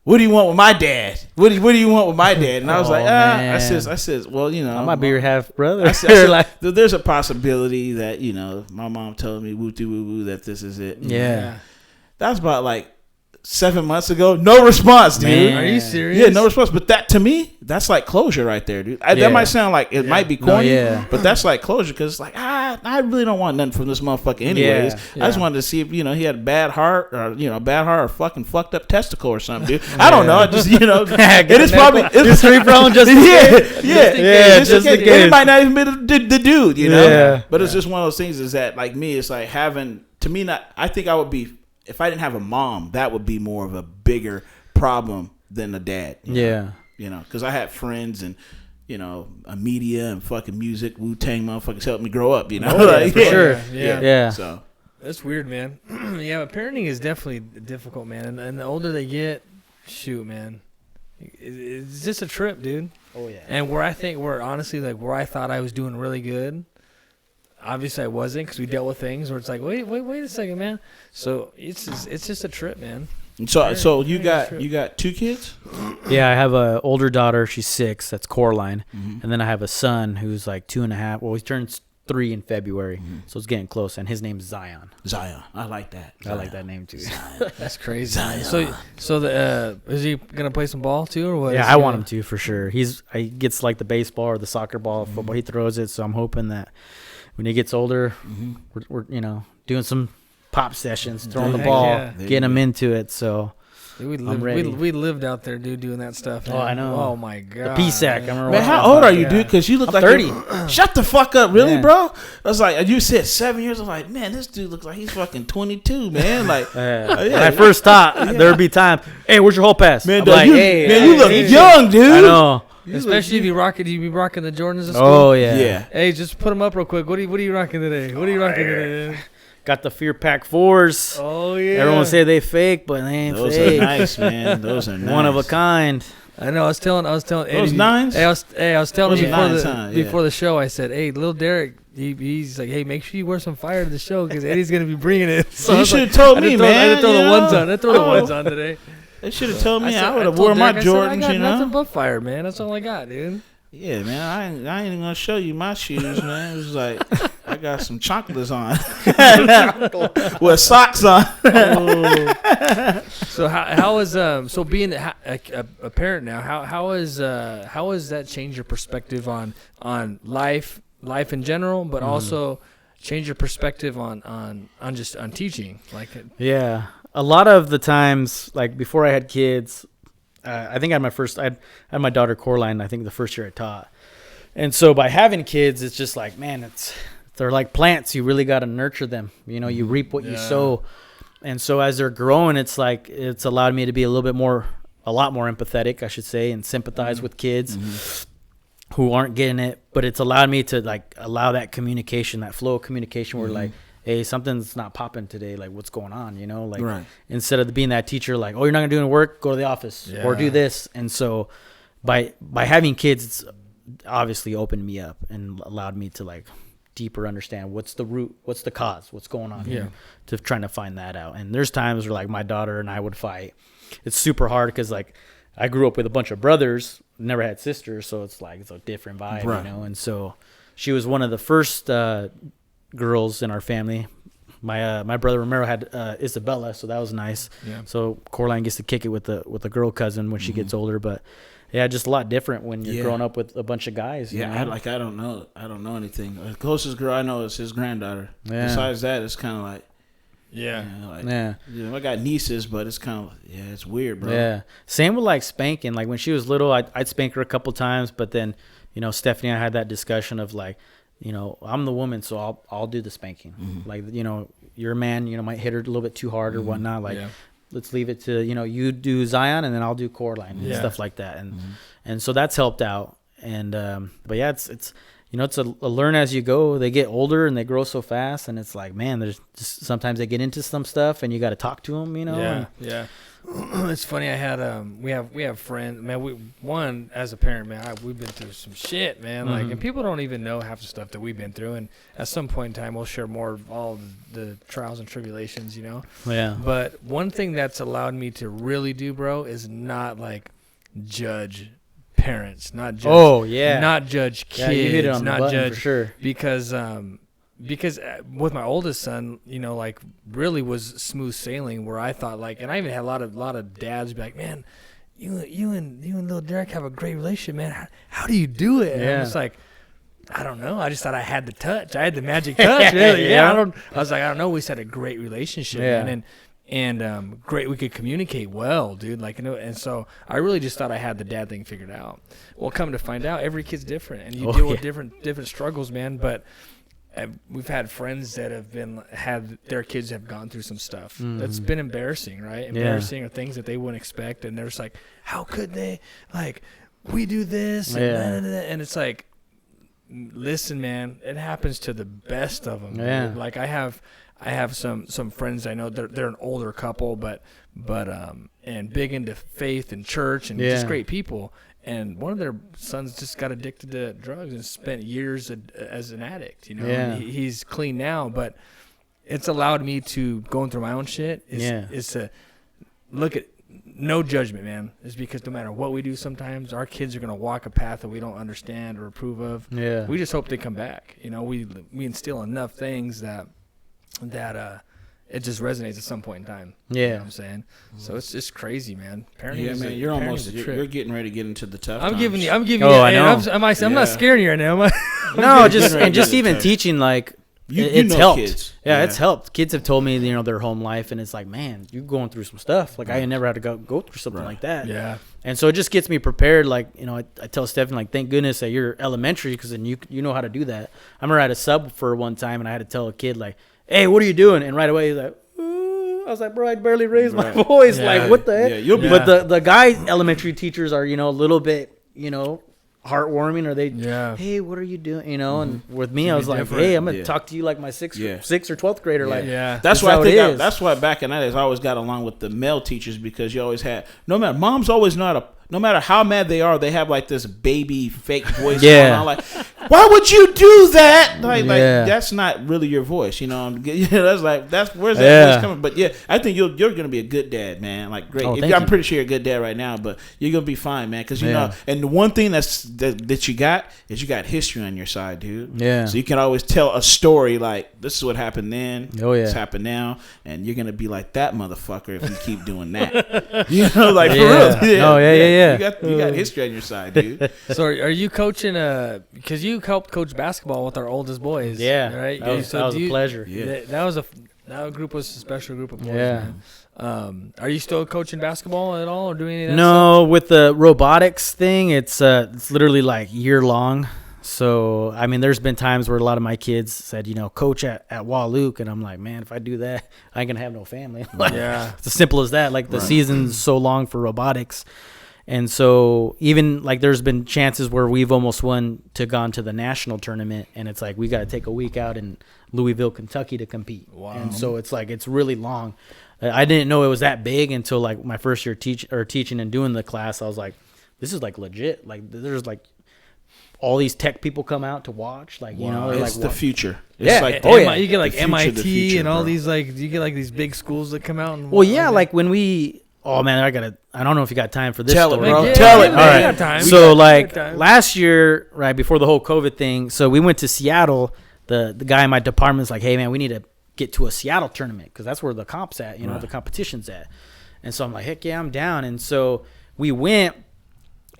What do you want with my dad? What do you want with my dad? And I was like, I says, well, I might be your half brother. I said, there's a possibility that, my mom told me woo that this is it. Yeah. That was about like 7 months ago. No response, dude. Man, are you serious? Yeah, no response. But that, to me, that's like closure right there, dude. That might sound like it might be corny, but that's like closure, because it's like, I really don't want nothing from this motherfucker anyways. I just wanted to see if, he had a bad heart or fucking fucked up testicle or something, dude. I don't know. I just, it is probably it's free from just just in case. It might not even be the dude, But it's just one of those things is that, like me, it's like having, to me, I think I would be, if I didn't have a mom, that would be more of a bigger problem than a dad. Because I had friends and, a media and fucking music, Wu-Tang motherfuckers helped me grow up, for sure. Yeah. So that's weird, man. Yeah, but parenting is definitely difficult, man. And the older they get, shoot, man, it's just a trip, dude. Oh yeah. And where honestly, like where I thought I was doing really good, obviously I wasn't, because we dealt with things where it's like, wait a second, man. So it's just a trip, man. So you got 2 kids? Yeah, I have an older daughter. She's 6. That's Coraline. And then I have a son who's like 2.5. Well, he turns 3 in February, so it's getting close. And his name's Zion. I like that. I like that name too. That's crazy. Zion. So is he gonna play some ball too, or what? Yeah, I want him to for sure. He gets like the baseball or the soccer ball, football. He throws it. So I'm hoping that when he gets older, we're doing some pop sessions, throwing the ball, getting him into it. So dude, I'm ready. We lived out there, dude, doing that stuff. Man. Oh, I know. Oh my god. The PSAC. I remember. Man, how old are you, dude? Because you look like 30. Shut the fuck up, really, bro? I was like, you said 7 years. I was like, man, this dude looks like he's fucking 22, man. Like, when I first taught, there'd be time. Hey, where's your whole pass? Man, you look young, dude. I know. Especially if you be rocking the Jordans at school. Oh yeah. Hey, just put them up real quick. What are you rocking today? What are you rocking today? Got the Fear Pack 4s. Oh yeah. Everyone say they fake, but they ain't those fake. Those are nice, man. Those are nice. One of a kind. I know. I was telling those Eddie. nines. I was telling you before the show. I said, hey, little Derek. He's like, hey, make sure you wear some fire to the show, because Eddie's gonna be bringing it. So you should have told me, man. I didn't throw the ones on. I throw the ones on today. They should have told me. I would have worn my Jordans. I got nothing but fire, man. That's all I got, dude. Yeah, man, I ain't even gonna show you my shoes, man. It was like, I got some chocolates on with socks on. So how is so being a parent now? How has that changed your perspective on life in general, but also change your perspective on teaching? Yeah, a lot of the times, like before I had kids. I think I had my daughter Coraline, I think the first year I taught. And so by having kids, it's just like, man, they're like plants. You really got to nurture them. You know, you reap what you sow. And so as they're growing, it's like it's allowed me to be a lot more empathetic, I should say, and sympathize with kids who aren't getting it. But it's allowed me to like allow that communication, that flow of communication where like, hey, something's not popping today. Like, what's going on? You know, like instead of being that teacher, like, oh, you're not gonna do any work, go to the office or do this. And so by having kids, it's obviously opened me up and allowed me to like deeper understand what's the root, what's the cause, what's going on here, to trying to find that out. And there's times where like my daughter and I would fight. It's super hard because like I grew up with a bunch of brothers, never had sisters, so it's like it's a different vibe, you know. And so she was one of the first girls in our family. My brother Romero had Isabella, so that was nice. So Coraline gets to kick it with the girl cousin when she gets older. But yeah, just a lot different when you're growing up with a bunch of guys. You know? I don't know anything. The closest girl I know is his granddaughter. Besides that, it's kind of like I got nieces, but it's kind of it's weird, bro. Yeah, same with like spanking. Like when she was little, I'd spank her a couple times, but then Stephanie and I had that discussion of like, I'm the woman, so I'll do the spanking. Like, you're a man, might hit her a little bit too hard or whatnot. Like, let's leave it to, you do Zion and then I'll do Coraline and stuff like that. And so that's helped out. And, but yeah, it's a learn as you go. They get older and they grow so fast. And it's like, man, there's just sometimes they get into some stuff and you got to talk to them, Yeah. It's funny. I had we have friends, man. As a parent, man, we've been through some shit, man. Like, and people don't even know half the stuff that we've been through. And at some point in time, we'll share more of all the trials and tribulations, Yeah. But one thing that's allowed me to really do, bro, is not like judge parents, not judge. Not judge kids. Yeah, you hit it on not the button judge for sure. Because with my oldest son, like really was smooth sailing where I thought like, and I even had a lot of dads be like, man, you and little Derek have a great relationship, man. How do you do it? And I'm just like, I don't know. I just thought I had the touch. I had the magic touch. Really. I was like, I don't know. We just had a great relationship, man. And great, we could communicate well, dude. Like, and so I really just thought I had the dad thing figured out. Well, come to find out, every kid's different, and you deal with different struggles, man. But we've had friends that have had their kids have gone through some stuff that's been embarrassing, right? Embarrassing or things that they wouldn't expect, and they're just like, how could they? Like, we do this, and it's like, listen, man, it happens to the best of them. Yeah. Dude. Like I have some friends I know they're an older couple, but and big into faith and church and just great people. And one of their sons just got addicted to drugs and spent years as an addict. And he's clean now, but it's allowed me to going through my own shit. Is to look at no judgment, man. It's because no matter what we do, sometimes our kids are gonna walk a path that we don't understand or approve of. Yeah, we just hope they come back. We instill enough things that it just resonates at some point in time. Yeah. You know what I'm saying? So it's just crazy, man. Parenting man, you're getting ready to get into the tough times. I'm giving you I know. I'm not scaring you right now. No, just even teaching, like, it's helped. Kids. Yeah, it's helped. Kids have told me, their home life, and it's like, man, you're going through some stuff. Like, I never had to go through something like that. Yeah. And so it just gets me prepared. Like, I tell Stephen, like, thank goodness that you're elementary, because then you know how to do that. I remember I had a sub for one time, and I had to tell a kid, like, hey, what are you doing? And right away he's like, I was like, bro, I barely raised my voice. Yeah. Like, what the heck? Yeah, but the guy elementary teachers are, a little bit, heartwarming, or they, hey, what are you doing? And with me, I was like, different. Hey, I'm gonna talk to you like my sixth or 12th grader. Like, that's why that's why back in that days I always got along with the male teachers, because you always had mom's always no matter how mad they are, they have like this baby fake voice going on. Like, why would you do that? Like that's not really your voice, that's where's that voice coming? But I think you're gonna be a good dad, man. Like, great. I'm pretty sure you're a good dad right now, but you're gonna be fine, man. Because and the one thing that you got is you got history on your side, dude. Yeah. So you can always tell a story like, this is what happened then. This happened now, and you're gonna be like that motherfucker if you keep doing that. Like for real. You got history on your side, dude. So are you coaching? Because you helped coach basketball with our oldest boys. Yeah, right. That was a pleasure. Yeah, that group was a special group of boys. Yeah. Man. Are you still coaching basketball at all, or doing any of that stuff? With the robotics thing, it's literally like year long. So, I mean, there's been times where a lot of my kids said, coach at Wahluke. And I'm like, man, if I do that, I ain't going to have no family. Like, Yeah. it's as simple as that. Like, the season's so long for robotics. And so even like there's been chances where we've almost gone to the national tournament, and it's like we got to take a week out in Louisville, Kentucky to compete. Wow. And so it's like it's really long. I didn't know it was that big until like my first year teaching and doing the class. I was like, this is like legit. Like there's like all these tech people come out to watch. Like they're it's like the future. It's Yeah. like Oh, yeah. You get like the future, MIT the future, and all bro. these you get like these big schools that come out and Well, yeah, like when I don't know if you got time for this Tell it, story. bro. Yeah, Tell it, yeah, man. we got time. So We like got time. last year, right before the whole COVID thing, so we went to Seattle. The guy in my department's like, hey man, we need to get to a Seattle tournament because that's where the comp's at, the competition's at. And so I'm like, heck yeah, I'm down. And so we went,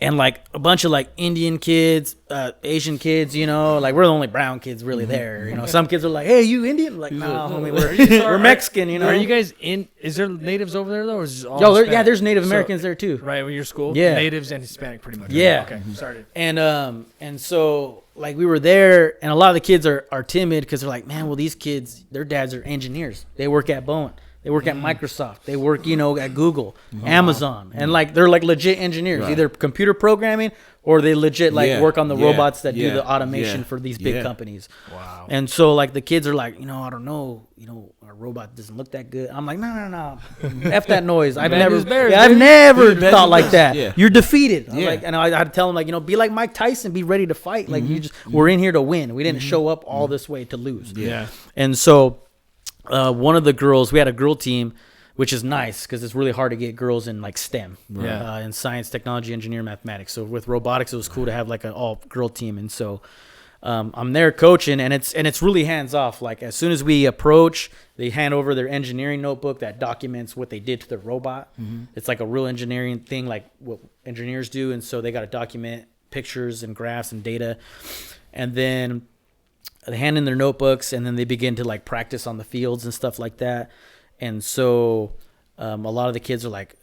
and like a bunch of like Indian kids, Asian kids, like we're the only brown kids really there. Some kids are like, hey, you Indian? Like, no, homie, we're Mexican. Are you guys in? Is there natives over there though, or is it all? Yo, Hispanic? there's Native So- Americans there too. Right, with your school. Yeah. Natives and Hispanic, pretty much. Yeah. Okay, started. And so like we were there, and a lot of the kids are timid because they're like, man, well these kids, their dads are engineers. They work at Boeing. They work at Microsoft. They work, at Google, Amazon, and like they're like legit engineers, either computer programming or they legit work on the robots that do the automation for these big companies. Wow. And so like the kids are like, I don't know, our robot doesn't look that good. I'm like, no, f that noise. I've Bad never, news bears, I've baby. never Bad thought news like bears. that. Yeah. You're defeated. I'm Yeah. like, and I had to tell them be like Mike Tyson, be ready to fight. Like we're in here to win. We didn't show up all this way to lose. Yeah. And so one of the girls, we had a girl team, which is nice because it's really hard to get girls in like STEM, Yeah. in science, technology, engineering, mathematics. So with robotics, it was cool to have like an all girl team. And so I'm there coaching, and it's really hands off. Like as soon as we approach, they hand over their engineering notebook that documents what they did to the robot. It's like a real engineering thing, like what engineers do. And so they got to document pictures and graphs and data, and then they hand in their notebooks, and then they begin to like practice on the fields and stuff like that. And so a lot of the kids are like,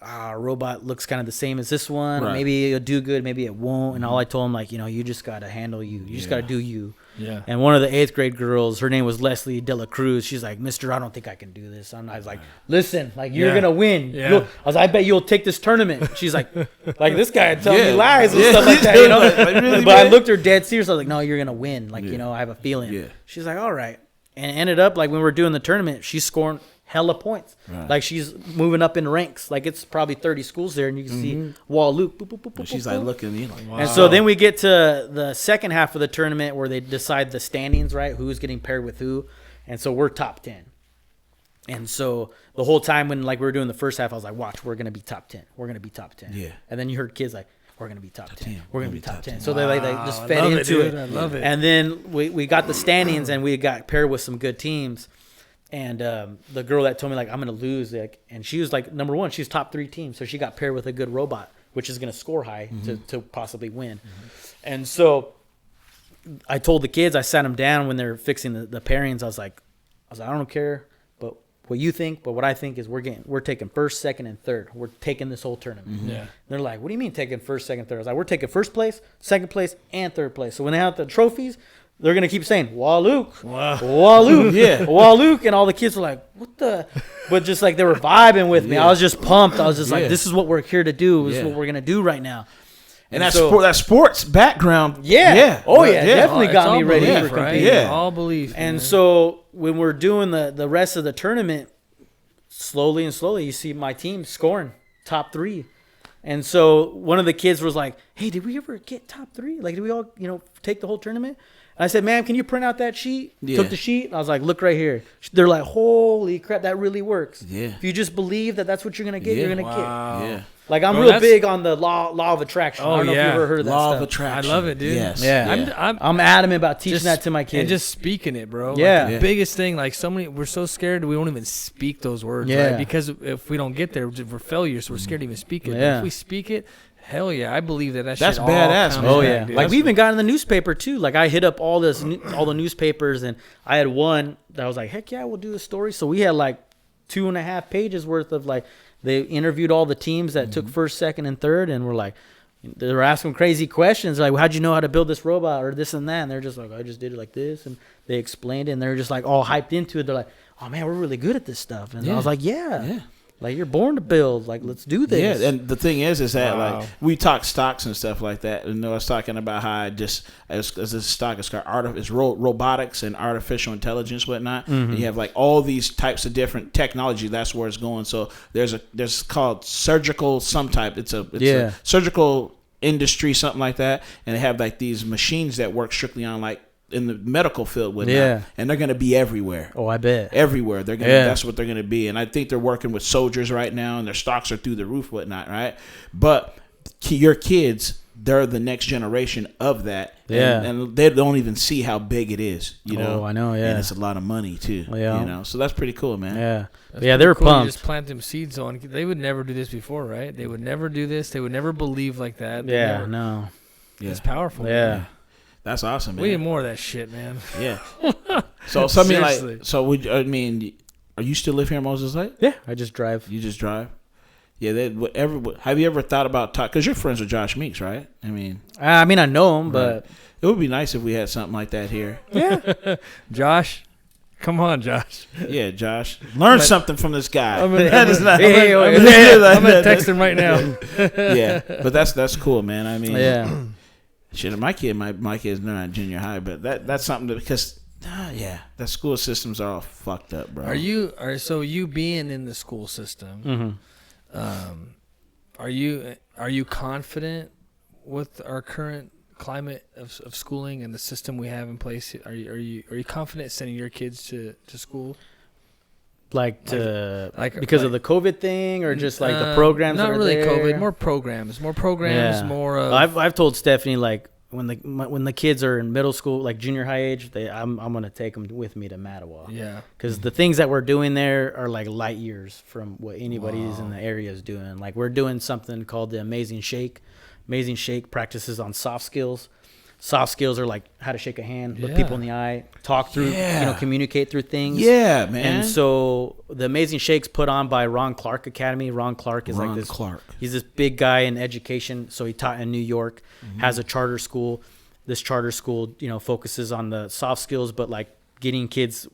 our robot looks kind of the same as this one. Right. Maybe it'll do good, maybe it won't. And all I told them, like, you just got to handle you. You just got to do you. Yeah. And one of the 8th grade girls, her name was Leslie De La Cruz. She's like, Mister, I don't think I can do this. And I was like, listen, like, you're Yeah. going to win. Yeah. I was like, I bet you'll take this tournament. She's like this guy telling Yeah. me lies and Yeah. stuff like that, Like, really, But I man? looked her dead serious. I was like, no, you're going to win. Like, I have a feeling. Yeah. She's like, all right. And it ended up, like, when we were doing the tournament, she's scoring hella points. Right. Like, she's moving up in ranks. Like, it's probably 30 schools there, and you can see Wall Luke. Boop, boop, boop, boop, She's boop, like boop. looking, like, wow. And so then we get to the second half of the tournament where they decide the standings, right? Who's getting paired with who. And so we're top 10. And so the whole time when, like, we were doing the first half, I was like, watch, we're going to be top 10. We're going to be top 10. Yeah. And then you heard kids like, we're going to be top 10. 10. We're going to be top 10. So they just fed love it, into dude. it. I love it. And then we got the standings, and we got paired with some good teams. And the girl that told me, like, I'm going to lose, like, and she was, like, number one, she's top 3 teams. So she got paired with a good robot, which is going to score high to possibly win. And so I told the kids, I sat them down when they're fixing the pairings. I was like, I don't care but what you think, but what I think is we're taking first, second, and third. We're taking this whole tournament. Yeah. And they're like, what do you mean taking first, second, third? I was like, we're taking first place, second place, and third place. So when they have the trophies, they're going to keep saying, Wahluke, Wahluke, Yeah. Wahluke. And all the kids were like, what the? But just like they were vibing with me. Yeah. I was just pumped. I was just like, Yeah. this is what we're here to do. This is Yeah. what we're going to do right now. and that so- that sports background. Yeah. Yeah. Oh, yeah. Definitely It's got all me ready belief, for right? competing. Yeah. All belief. And man. so when we're doing the rest of the tournament, slowly and slowly, you see my team scoring top 3. And so one of the kids was like, hey, did we ever get top 3? Like, did we all, take the whole tournament? And I said, ma'am, can you print out that sheet? Yeah. Took the sheet. And I was like, look right here. They're like, holy crap, that really works. Yeah. If you just believe that that's what you're going to get, Yeah. you're going to Wow. Yeah. get. Like, I'm Bro, real that's- big on the law of attraction. Oh, I don't know if yeah. you've ever heard of that Law stuff. of attraction. I love it, dude. Yes. Yeah. I'm I'm adamant about teaching just- that to my kids. And just speaking it, bro. Yeah. Like, the Yeah. biggest thing, like, we're so scared we won't even speak those words, Yeah. right? Because if we don't get there, we're failures, so we're scared to even speak it. But Yeah. if we speak it, hell yeah, I believe that That's shit all badass, comes man. Oh back, yeah, dude. like we even got in the newspaper too. Like I hit up all the newspapers, and I had one that was like, heck yeah, we'll do a story. So we had like 2.5 pages worth of like they interviewed all the teams that took first, second, and third, and we're like, They're asking crazy questions like, how'd you know how to build this robot or this and that? And they're just like, I just did it like this. And they explained it, and they're just like all hyped into it. They're like, oh, man, we're really good at this stuff. And I was like, yeah. Like, you're born to build. Like, let's do this. Yeah, and the thing is that, like, we talk stocks and stuff like that. And I was talking about how I just, as this stock is called robotics and artificial intelligence, whatnot. And you have, like, all these types of different technology. That's where it's going. So there's called surgical some type. It's a surgical industry, something like that. And they have, like, these machines that work strictly on, like, in the medical field with and they're going to be everywhere. Oh, I bet. Everywhere. They're going to that's what they're going to be. And I think they're working with soldiers right now, and their stocks are through the roof, whatnot, right? But your kids, they're the next generation of that. And they don't even see how big it is, you know? Oh, I know, And it's a lot of money, too, you know? So that's pretty cool, man. Yeah, they're cool. pumped. You just plant them seeds on. They would never do this before, right? They would never do this. They would never believe like that. No. It's powerful. Yeah. That's awesome, man. We need more of that shit, man. Yeah. So I mean, like, are you still live here in Moses Lake? Yeah, I just drive. You just drive? Yeah. Have you ever thought about because you're friends with Josh Meeks, right? I mean, I know him, but it would be nice if we had something like that here. Yeah. Josh, come on, Josh. Yeah, Josh, learn something from this guy. I'm gonna text him right now. Yeah, but that's cool, man. I mean, yeah. Shit, my kid's not in junior high, but that's something because the school systems are all fucked up, bro. So you being in the school system, are you confident with our current climate of schooling and the system we have in place? Are you confident sending your kids to school? Because of the COVID thing, or just like the programs? Not that are really there? COVID. More programs. Yeah. More. I've told Stephanie, like, when the kids are in middle school, like junior high age, I'm gonna take them with me to Mattawa. Yeah. Because the things that we're doing there are like light years from what anybody's in the area is doing. Like, we're doing something called the Amazing Shake. Amazing Shake practices on soft skills. Soft skills are like how to shake a hand, look people in the eye, talk through, communicate through things. Yeah, man. And so the Amazing Shake's put on by Ron Clark Academy. Ron Clark is he's this big guy in education. So he taught in New York, has a charter school. This charter school, focuses on the soft skills, but like getting kids,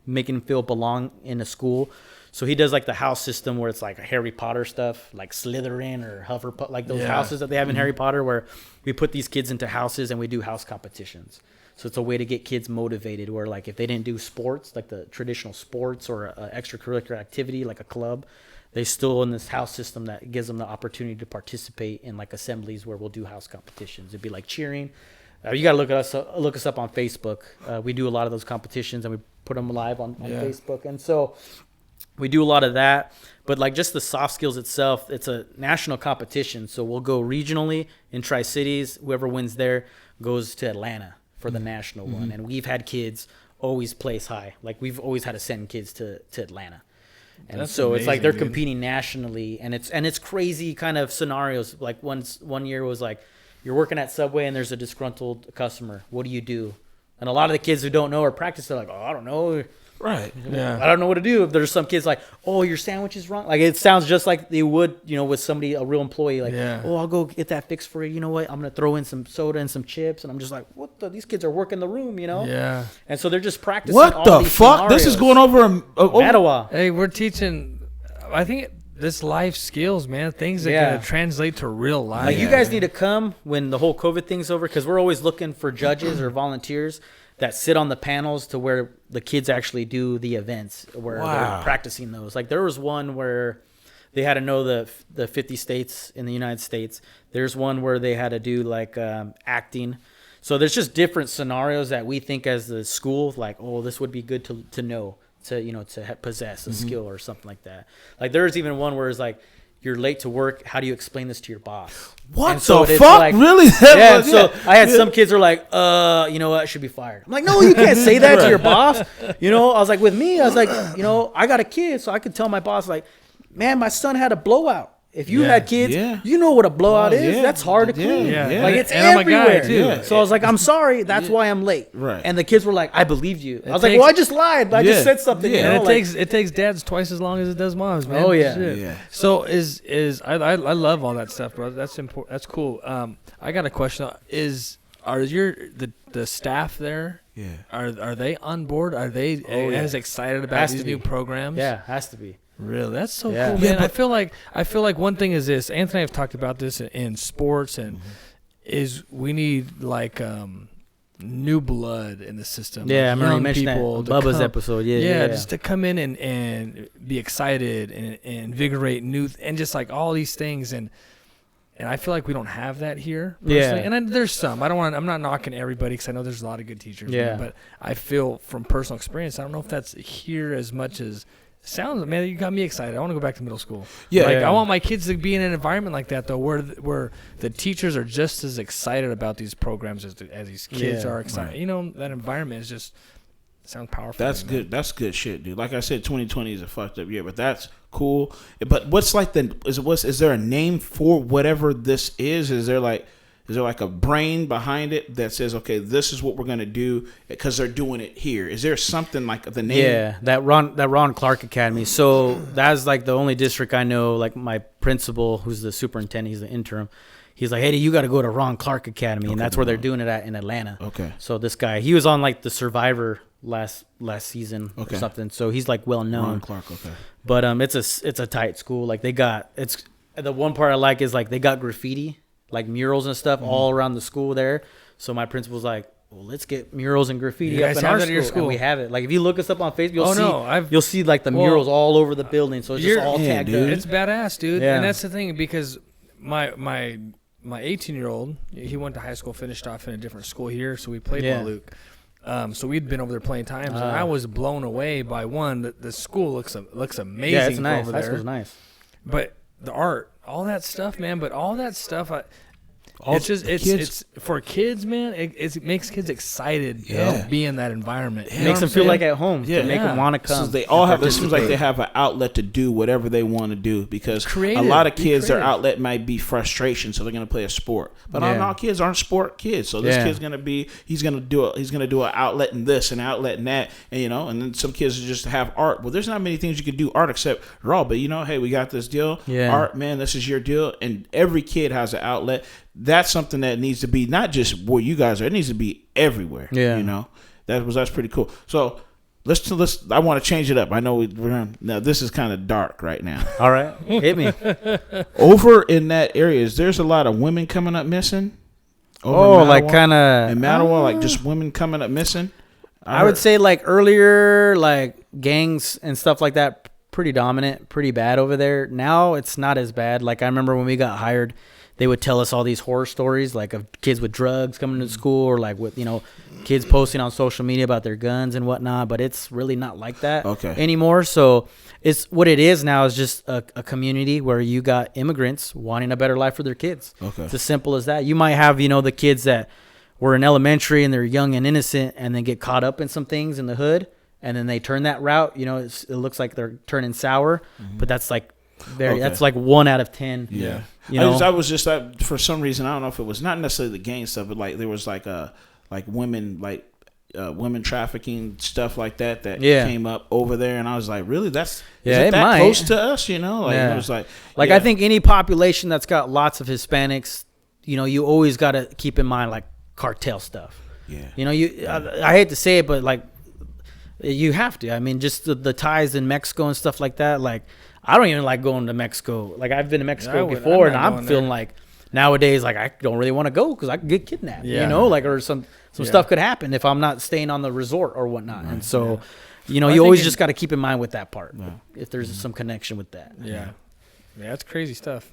making them feel belong in a school. So he does like the house system where it's like Harry Potter stuff, like Slytherin or Hufflepuff, like those houses that they have in Harry Potter, where we put these kids into houses and we do house competitions. So it's a way to get kids motivated, where like if they didn't do sports, like the traditional sports or an extracurricular activity like a club, they still in this house system that gives them the opportunity to participate in like assemblies where we'll do house competitions. It'd be like cheering. You got to look us up on Facebook. We do a lot of those competitions and we put them live on Facebook. And so we do a lot of that, but like just the soft skills itself, it's a national competition. So we'll go regionally in Tri-Cities. Whoever wins there goes to Atlanta for the national one. And we've had kids always place high. Like, we've always had to send kids to Atlanta. And that's so amazing, it's like they're competing nationally, and it's crazy kind of scenarios. Like one year was like, you're working at Subway and there's a disgruntled customer. What do you do? And a lot of the kids who don't know or practice, they're like, oh, I don't know. Right. Yeah. I don't know what to do. There's some kids like, oh, your sandwich is wrong. Like, it sounds just like they would, with somebody, a real employee. Like, oh, I'll go get that fixed for you. You know what? I'm going to throw in some soda and some chips. And I'm just like, these kids are working the room, Yeah. And so they're just practicing. What the fuck? Scenarios. This is going over Mattawa. Hey, we're teaching, I think, this life skills, man. Things that can translate to real life. Like, you guys need to come when the whole COVID thing's over, because we're always looking for judges or volunteers that sit on the panels to where the kids actually do the events where they're practicing those. Like, there was one where they had to know the 50 states in the United States. There's one where they had to do like acting. So there's just different scenarios that we think as the school, like, oh, this would be good to know, to possess a skill or something like that. Like, there's even one where it's like, you're late to work. How do you explain this to your boss? What the fuck? Like, really? So I had some kids who are like, you know what? I should be fired. I'm like, no, you can't say that to your boss. I was like, with me, I was like, I got a kid, so I could tell my boss, like, man, my son had a blowout. If you Yeah. had kids, Yeah. you know what a blowout Oh, is. yeah. That's hard to Yeah. clean. Yeah. Like, it's And I'm a guy, everywhere. too. Yeah. So I was like, I'm sorry. That's why I'm late. Right. And the kids were like, I believed you. I was like, takes- well, I just lied. I Yeah. just said something. Yeah. You And know? it like, takes dads twice as long as it does moms, man. Oh, yeah. Shit. Yeah. So I love all that stuff, bro. That's important. That's cool. I got a question. Are the staff there? Yeah. Are they on board? Are they Oh, yeah. as excited about Has to these be. new programs? yeah, has to be. Really, that's so Yeah. cool, Yeah, man. but- I feel like one thing is this. Anthony and I have talked about this in sports, and is we need like new blood in the system. Yeah, I like remember you young mentioned that people on to Bubba's come- episode. Yeah, Yeah, just to come in and be excited and invigorate and just like all these things and I feel like we don't have that here. Yeah. And there's some. I'm not knocking everybody because I know there's a lot of good teachers. Yeah. Man, but I feel from personal experience, I don't know if that's here as much as sounds. Man, you got me excited. I want to go back to middle school. Yeah. Like, Yeah. I want my kids to be in an environment like that though, where the teachers are just as excited about these programs as these kids Yeah. are excited. Right. You know, that environment is just sounds powerful. That's man. good. That's good shit, dude. Like I said, 2020 is a fucked up year, but that's cool. But what's like is there a name for whatever this is? Is there like a brain behind it that says, okay, this is what we're gonna do because they're doing it here? Is there something like the name? Yeah, that Ron Clark Academy. So that's like the only district I know. Like my principal, who's the superintendent, he's the interim. He's like, hey, you got to go to Ron Clark Academy, and that's where they're doing it at in Atlanta. Okay. So this guy, he was on like the Survivor last season Okay. or something. So he's like well known. Ron Clark. Okay. But it's a tight school. Like it's the one part I like is like they got graffiti, like murals and stuff all around the school there. So my principal's like, well, let's get murals and graffiti You up guys in have our that at school. your school? And we have it. Like if you look us up on Facebook, Oh, you'll see like the Well, murals all over the building. So it's just you're- all Yeah, tagged dude. up. It's badass, dude. Yeah. And that's the thing because my 18-year-old, he went to high school, finished off in a different school here, so we played Yeah. Luke. So we'd been over there playing times, and I was blown away by one. The school looks amazing Yeah, it's nice. over That there. school's nice. But the art, all that stuff, man. But all that stuff, All it's just the it's kids- it's for kids, man. It makes kids excited Yeah. to be in that environment. You It know makes what them I'm feel saying? like at home. Yeah. To make them want to So come. they all and have. It seems like participate. they have an outlet to do whatever they want to do because Creative. a lot of Be kids, their creative. outlet might be frustration, so they're gonna play a sport. But not Yeah. all kids aren't sport kids. So this Yeah. kid's gonna be. He's gonna do an outlet in this, an outlet in that, and and then some kids just have art. Well, there's not many things you can do art except draw. But hey, we got this deal. Yeah. Art, man, this is your deal, and every kid has an outlet. That's something that needs to be not just where you guys are. It needs to be everywhere. Yeah. That's pretty cool. So let's. I want to change it up. I know now. This is kind of dark right now. All right, hit me. Over in that area, there's a lot of women coming up missing. Oh, like kind in of. Mattawa, like just women coming up missing. I would say like earlier, like gangs and stuff like that, pretty dominant, pretty bad over there. Now it's not as bad. Like I remember when we got hired, they would tell us all these horror stories, like of kids with drugs coming to school, or like with kids posting on social media about their guns and whatnot. But it's really not like that anymore. So it's what it is now is just a community where you got immigrants wanting a better life for their kids. Okay. It's as simple as that. You might have the kids that were in elementary and they're young and innocent and then get caught up in some things in the hood and then they turn that route. It looks like they're turning sour, but that's like that's like 1 out of 10. Yeah. I was just for some reason, I don't know if it was not necessarily the gang stuff, but like there was like women women trafficking stuff like that came up over there, and I was like, really, is it that might. close to us? It was like I think any population that's got lots of Hispanics, you always got to keep in mind like cartel stuff. Yeah. I hate to say it, but like you have to. I mean, just the ties in Mexico and stuff like that. Like I don't even like going to Mexico. Like I've been to Mexico before, and I'm feeling like nowadays, like I don't really want to go because I could get kidnapped. Yeah. Like or some stuff could happen if I'm not staying on the resort or whatnot. Right. And so, I you think always just got to keep in mind with that part. Yeah. If there's some connection with that. Yeah, that's crazy stuff.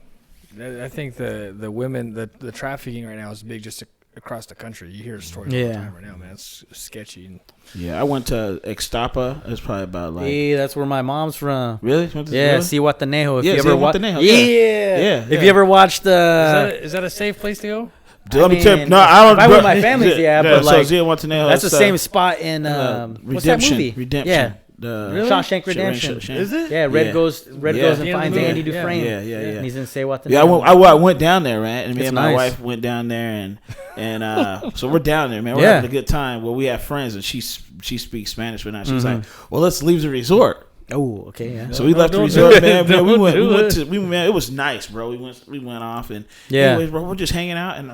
I think the women, the trafficking right now is big just across the country. You hear stories all the time right now, man. It's sketchy. Yeah, I went to Ixtapa. It's probably about like Hey, that's where my mom's from. really. Yeah, Cihuatanejo. If Yeah, you ever watched, Zihuatanejo, yeah. If yeah. you ever watched, Is that a safe place to go? Let me tell you, mean, no, I don't. if I went with my family, but like Zihuatanejo, that's the it's, same spot in what's that Redemption. movie? Redemption. Yeah, Really? Shawshank Redemption. Is it? Yeah, Red goes and Yeah. finds Yeah. Andy Dufresne. Yeah. And he's in Say What the Yeah, I went down there, man, and me It's and my nice. wife went down there, and so we're down there, man. We're Yeah. having a good time. Well, we have friends, and she speaks Spanish, but now she's Mm-hmm. like, "Well, let's leave the resort." Oh, okay, yeah. So we left the don't resort, do it. man. Man, Don't do man, it was nice, bro. We went off, and Yeah. anyways, bro, we're just hanging out, and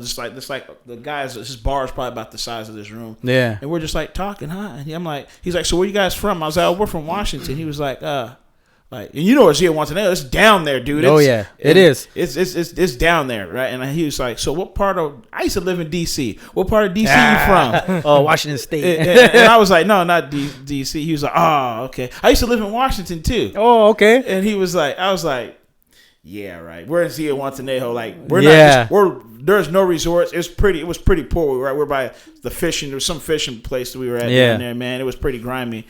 just like the guys. This bar is probably about the size of this room. Yeah. And we're just like talking, huh? And I'm like, he's like, so where you guys from? I was like, oh, we're from Washington. He was like, and you know where Zia Montenegro? It's down there, dude. Oh, yeah. It is. It's down there, right? And he was like, so what part of? I used to live in D.C. What part of D.C. you from? Oh, Washington State. And I was like, no, not D.C. He was like, oh, okay. I used to live in Washington too. Oh, okay. And he was like, I was like, yeah, right. We're in Zia Montenegro. Like there's no resorts. It was pretty poor. We're by the fishing. There was some fishing place that we were at down there, man. It was pretty grimy.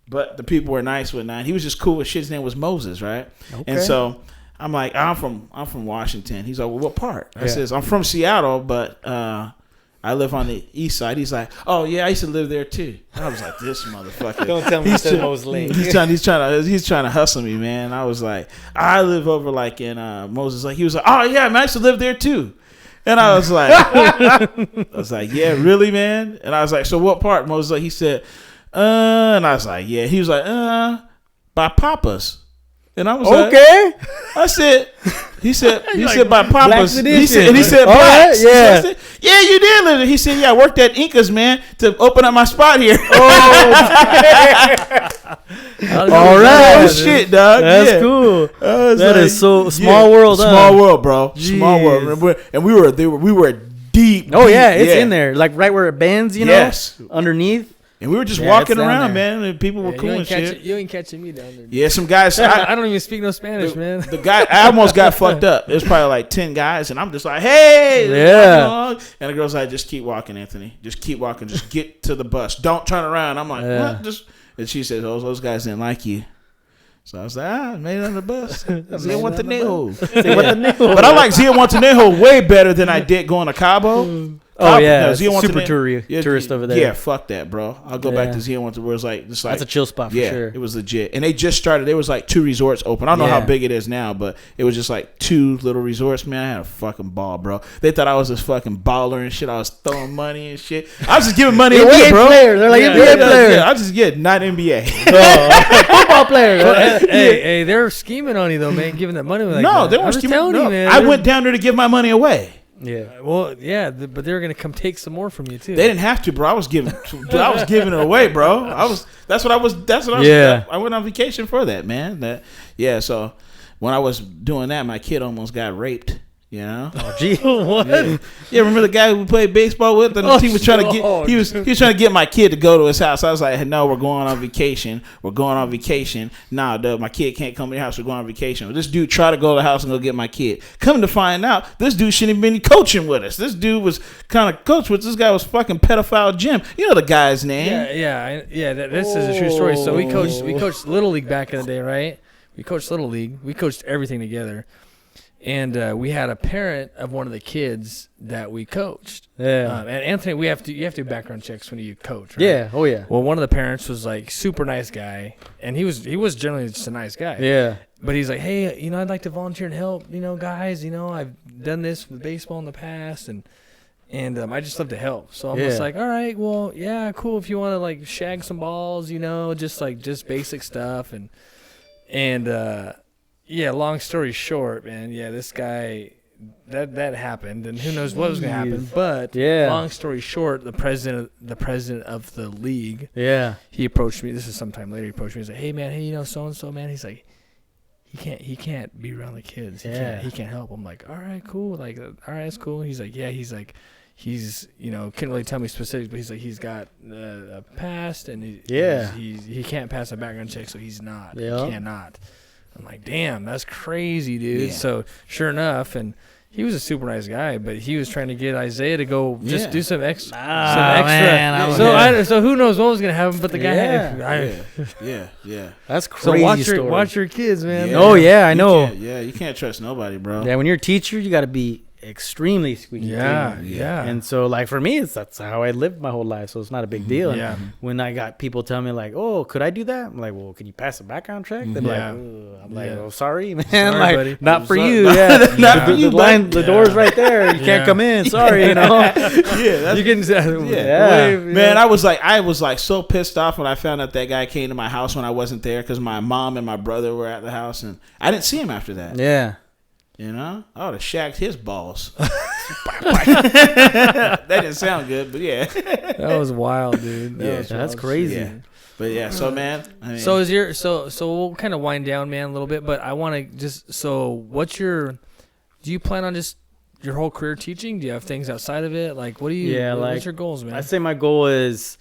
But the people were nice with that. He was just cool with shit. His name was Moses, right? Okay. And so I'm like, I'm from Washington. He's like, well, what part? I says, I'm from Seattle, but I live on the east side. He's like, oh yeah, I used to live there too. And I was like, this motherfucker. Don't tell me he's Mosley. He's trying to hustle me, man. I was like, I live over like in Moses. Like he was like, oh yeah, man, I used to live there too. And I was like, yeah, really, man. And I was like, so what part? Moses like, he said. And I was like, yeah. He was like, by Papa's. And I was like, okay. I said, he said by Papa's. He said All right, blacks. yeah. I said, yeah, you did live there. He said, yeah, I worked at Incas, man, to open up my spot here. All right. Oh shit, dog. That's cool. That is so small world. Small world, bro. Jeez. Small world. And we were deep. Oh yeah, it's deep, in there, like right where it bends, you know. Yes. Underneath. And we were just Yeah, walking it's down around, there. man, and people were cool and shit. You ain't catching me down there. Yeah, some guys. I don't even speak no Spanish, man. The guy, I almost got fucked up. It was probably like 10 guys, and I'm just like, hey. Yeah. And the girl's like, just keep walking, Anthony. Just keep walking. Just get to the bus. Don't turn around. I'm like, what? And she says, oh, those guys didn't like you. So I was like, I made it on the bus. Zia Montenegro. But I like Zia Montenegro way better than I did going to Cabo. Oh yeah, No, it's Zia super Montenegro- tourist over there. Yeah, fuck that, bro. I'll go back to Zia Montenegro. Where it's like, That's a chill spot for sure. it was legit. And they just started. There was like 2 resorts open. I don't know how big it is now, but it was just like 2 little resorts. Man, I had a fucking ball, bro. They thought I was this fucking baller and shit. I was throwing money and shit. I was just giving money away, NBA bro. player. They're like NBA player. Yeah, I just get not NBA. Football player. Hey, they're scheming on you though, man. Giving that money like No, that. they I weren't was scheming. telling No. you, man. I went down there to give my money away. Yeah. Well, yeah, but they're gonna come take some more from you too. They didn't have to, bro. I was giving it away, bro. That's what I was. Yeah. I went on vacation for that, man. So when I was doing that, my kid almost got raped. You know? Oh, gee. What? Yeah, remember the guy who we played baseball with? And he was trying to get he was trying to get my kid to go to his house. I was like, hey, no, we're going on vacation. Nah, dude, my kid can't come to your house. We're going on vacation. This dude tried to go to the house and go get my kid. Come to find out, this dude shouldn't have been coaching with us. This dude was kind of coach with us. This guy was fucking pedophile Jim. You know the guy's name. Yeah. This is a true story. So we coached Little League back in the day, right? We coached Little League. We coached everything together. And we had a parent of one of the kids that we coached. Yeah. And Anthony, you have to do background checks when you coach, right? Yeah. Oh yeah. Well, one of the parents was like super nice guy, and he was generally just a nice guy. Yeah. But he's like, hey, I'd like to volunteer and help, guys. I've done this with baseball in the past, and I just love to help. So I'm just like, all right, well, yeah, cool. If you want to like shag some balls, just basic stuff, and yeah, long story short, man. Yeah, this guy, that happened, and who knows what was going to happen. But long story short, the president of the league, he approached me. This is sometime later. He approached me. He's like, hey man, so and so, man. He's like, he can't be around the kids. He can't help. I'm like, all right, cool. Like, all right, that's cool. He's like, yeah. He's like, he's couldn't really tell me specifics, but he's like, he's got a past, and he can't pass a background check, so he's not. He cannot. I'm like, damn, that's crazy, dude. Yeah. So sure enough, and he was a super nice guy, but he was trying to get Isaiah to go just do some extra. Man, so who knows what was gonna happen? But the guy yeah. That's crazy. So watch your kids, man. Yeah. Oh yeah, I know. You can't trust nobody, bro. Yeah, when you're a teacher, you got to be extremely squeaky clean. Yeah. And so, like, for me, that's how I lived my whole life. So it's not a big deal. Yeah. And when I got people telling me, like, oh, could I do that? I'm like, well, can you pass a background check? They're Yeah. like, I'm like, Yeah. oh, sorry, man. Sorry, like, buddy. not for Sorry. you. Yeah. Not for you, the line, bud. the door's right there. You can't come in. Sorry, you know. Yeah, that's, You can Yeah. man, I was like so pissed off when I found out that guy came to my house when I wasn't there because my mom and my brother were at the house and I didn't see him after that. Yeah. You know, I would have shacked his balls. That didn't sound good, but yeah. That was wild, dude. Yeah, was that's wild crazy. shit. Yeah. But yeah, so man. I mean, So is your so we'll kind of wind down, man, a little bit. But I want to just what's your? Do you plan on just your whole career teaching? Do you have things outside of it? Like, what do you? Yeah, what's like, your goals, man? I'd say my goal is,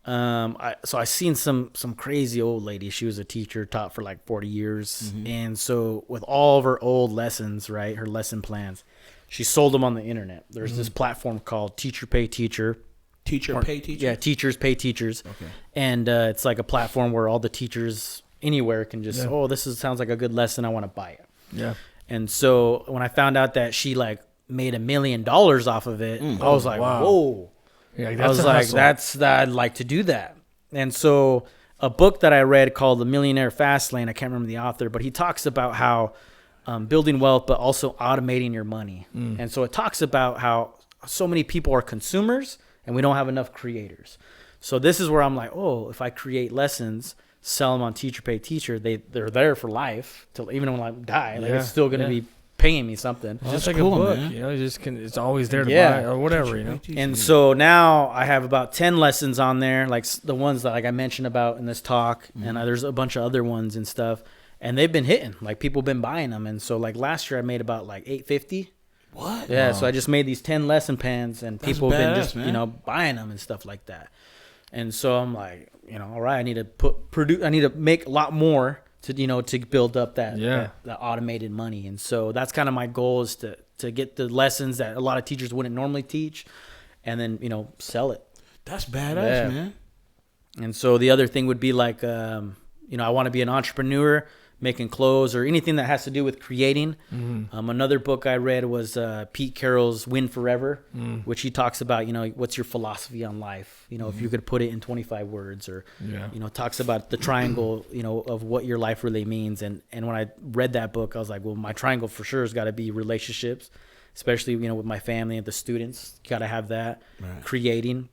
I seen some crazy old lady. She was a teacher, taught for like 40 years, and so with all of her old lessons, right, her lesson plans, she sold them on the internet. There's this platform called Teacher Pay Teacher. teacher pay teacher. Yeah, Teachers Pay Teachers. Okay. And it's like a platform where all the teachers anywhere can just, sounds like a good lesson. I want to buy it. yeah. And so when I found out that she like made $1 million off of it, I was like, wow. whoa. Yeah, I was like, I'd like to do that. And so a book that I read called The Millionaire Fast Lane, I can't remember the author, but he talks about how building wealth, but also automating your money. And so it talks about how so many people are consumers and we don't have enough creators. So this is where I'm like, oh, if I create lessons, sell them on Teacher Pay Teacher, they're there for life till even when I die. Like it's still going to be paying me something. Just That's like cool, a book, man. you know, you just can. It's always there to Yeah. buy or whatever, you know. And so now I have about 10 lessons on there, like the ones that like I mentioned about in this talk, and there's a bunch of other ones and stuff, and they've been hitting. Like people been buying them, and so like last year I made about like $850. What? Yeah, so I just made these 10 lesson plans, and That's people have been badass, just man. buying them and stuff like that. And so I'm like, all right, I need to I need to make a lot more to build up that automated money. And so that's kind of my goal is to get the lessons that a lot of teachers wouldn't normally teach, and then sell it. That's badass, Yeah. man. And so the other thing would be like, I want to be an entrepreneur, making clothes or anything that has to do with creating. Another book I read was Pete Carroll's Win Forever, which he talks about, what's your philosophy on life? If you could put it in 25 words or, talks about the triangle, of what your life really means. And when I read that book, I was like, well, my triangle for sure has got to be relationships, especially, with my family and the students. Got to have that. Right. Creating.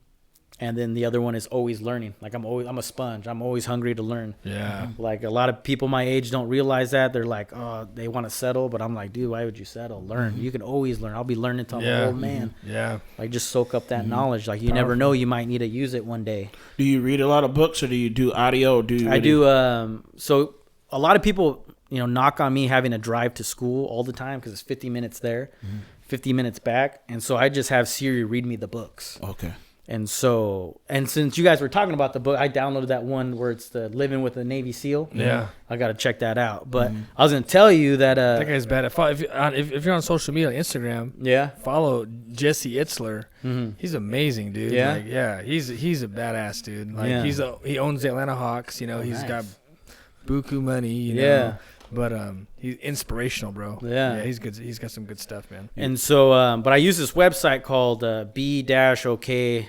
And then the other one is always learning. Like I'm a sponge. I'm always hungry to learn. Yeah. Like a lot of people my age don't realize that. They're like, oh, they want to settle. But I'm like, dude, why would you settle? Learn. You can always learn. I'll be learning till I'm an old man. Yeah. Like just soak up that knowledge. Like you never know, you might need to use it one day. Do you read a lot of books or do you do audio? Or do you I do. So a lot of people, knock on me having to drive to school all the time because it's 50 minutes there, 50 minutes back. And so I just have Siri read me the books. Okay. And so, since you guys were talking about the book, I downloaded that one where it's the Living with a Navy SEAL. Yeah. I got to check that out. But I was going to tell you that. That guy's bad. If you're on social media, on Instagram, Yeah. follow Jesse Itzler. He's amazing, dude. Yeah? Like, he's a badass dude. Like Yeah. he owns the Atlanta Hawks. He's nice. got buku money. Yeah. But he's inspirational, bro. Yeah. He's good. He's got some good stuff, man. And so, but I use this website called B-OK,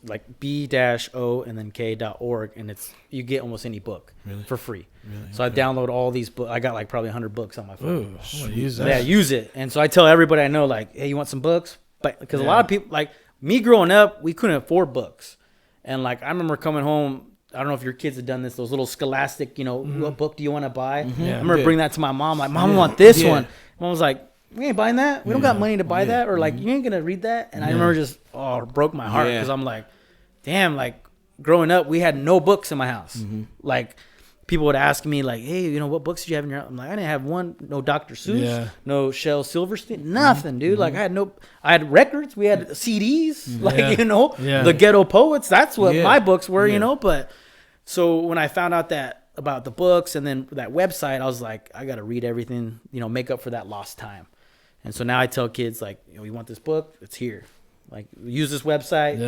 like B-O and then K.org, and you get almost any book for free. Really? So I download all these books. I got like probably 100 books on my phone. Ooh, I'm gonna use that. Yeah, use it. And so I tell everybody I know, like, hey, you want some books? But because a lot of people, like me growing up, we couldn't afford books. And like I remember coming home, I don't know if your kids have done this, those little Scholastic, what book do you want to buy? Yeah. I remember bringing that to my mom, like, Mom, I want this one. Mom was like, we ain't buying that. We don't got money to buy that. Or like, you ain't going to read that. And I remember just, it broke my heart because I'm like, damn, like growing up, we had no books in my house. Like people would ask me like, hey, what books did you have in your house? I'm like, I didn't have one, no Dr. Seuss, no Shel Silverstein, nothing, dude. Like I had records, we had CDs, like, the Ghetto Poets. That's what my books were, but so when I found out that about the books and then that website, I was like, I got to read everything, make up for that lost time. And so now I tell kids like, you want this book? It's here. Like use this website.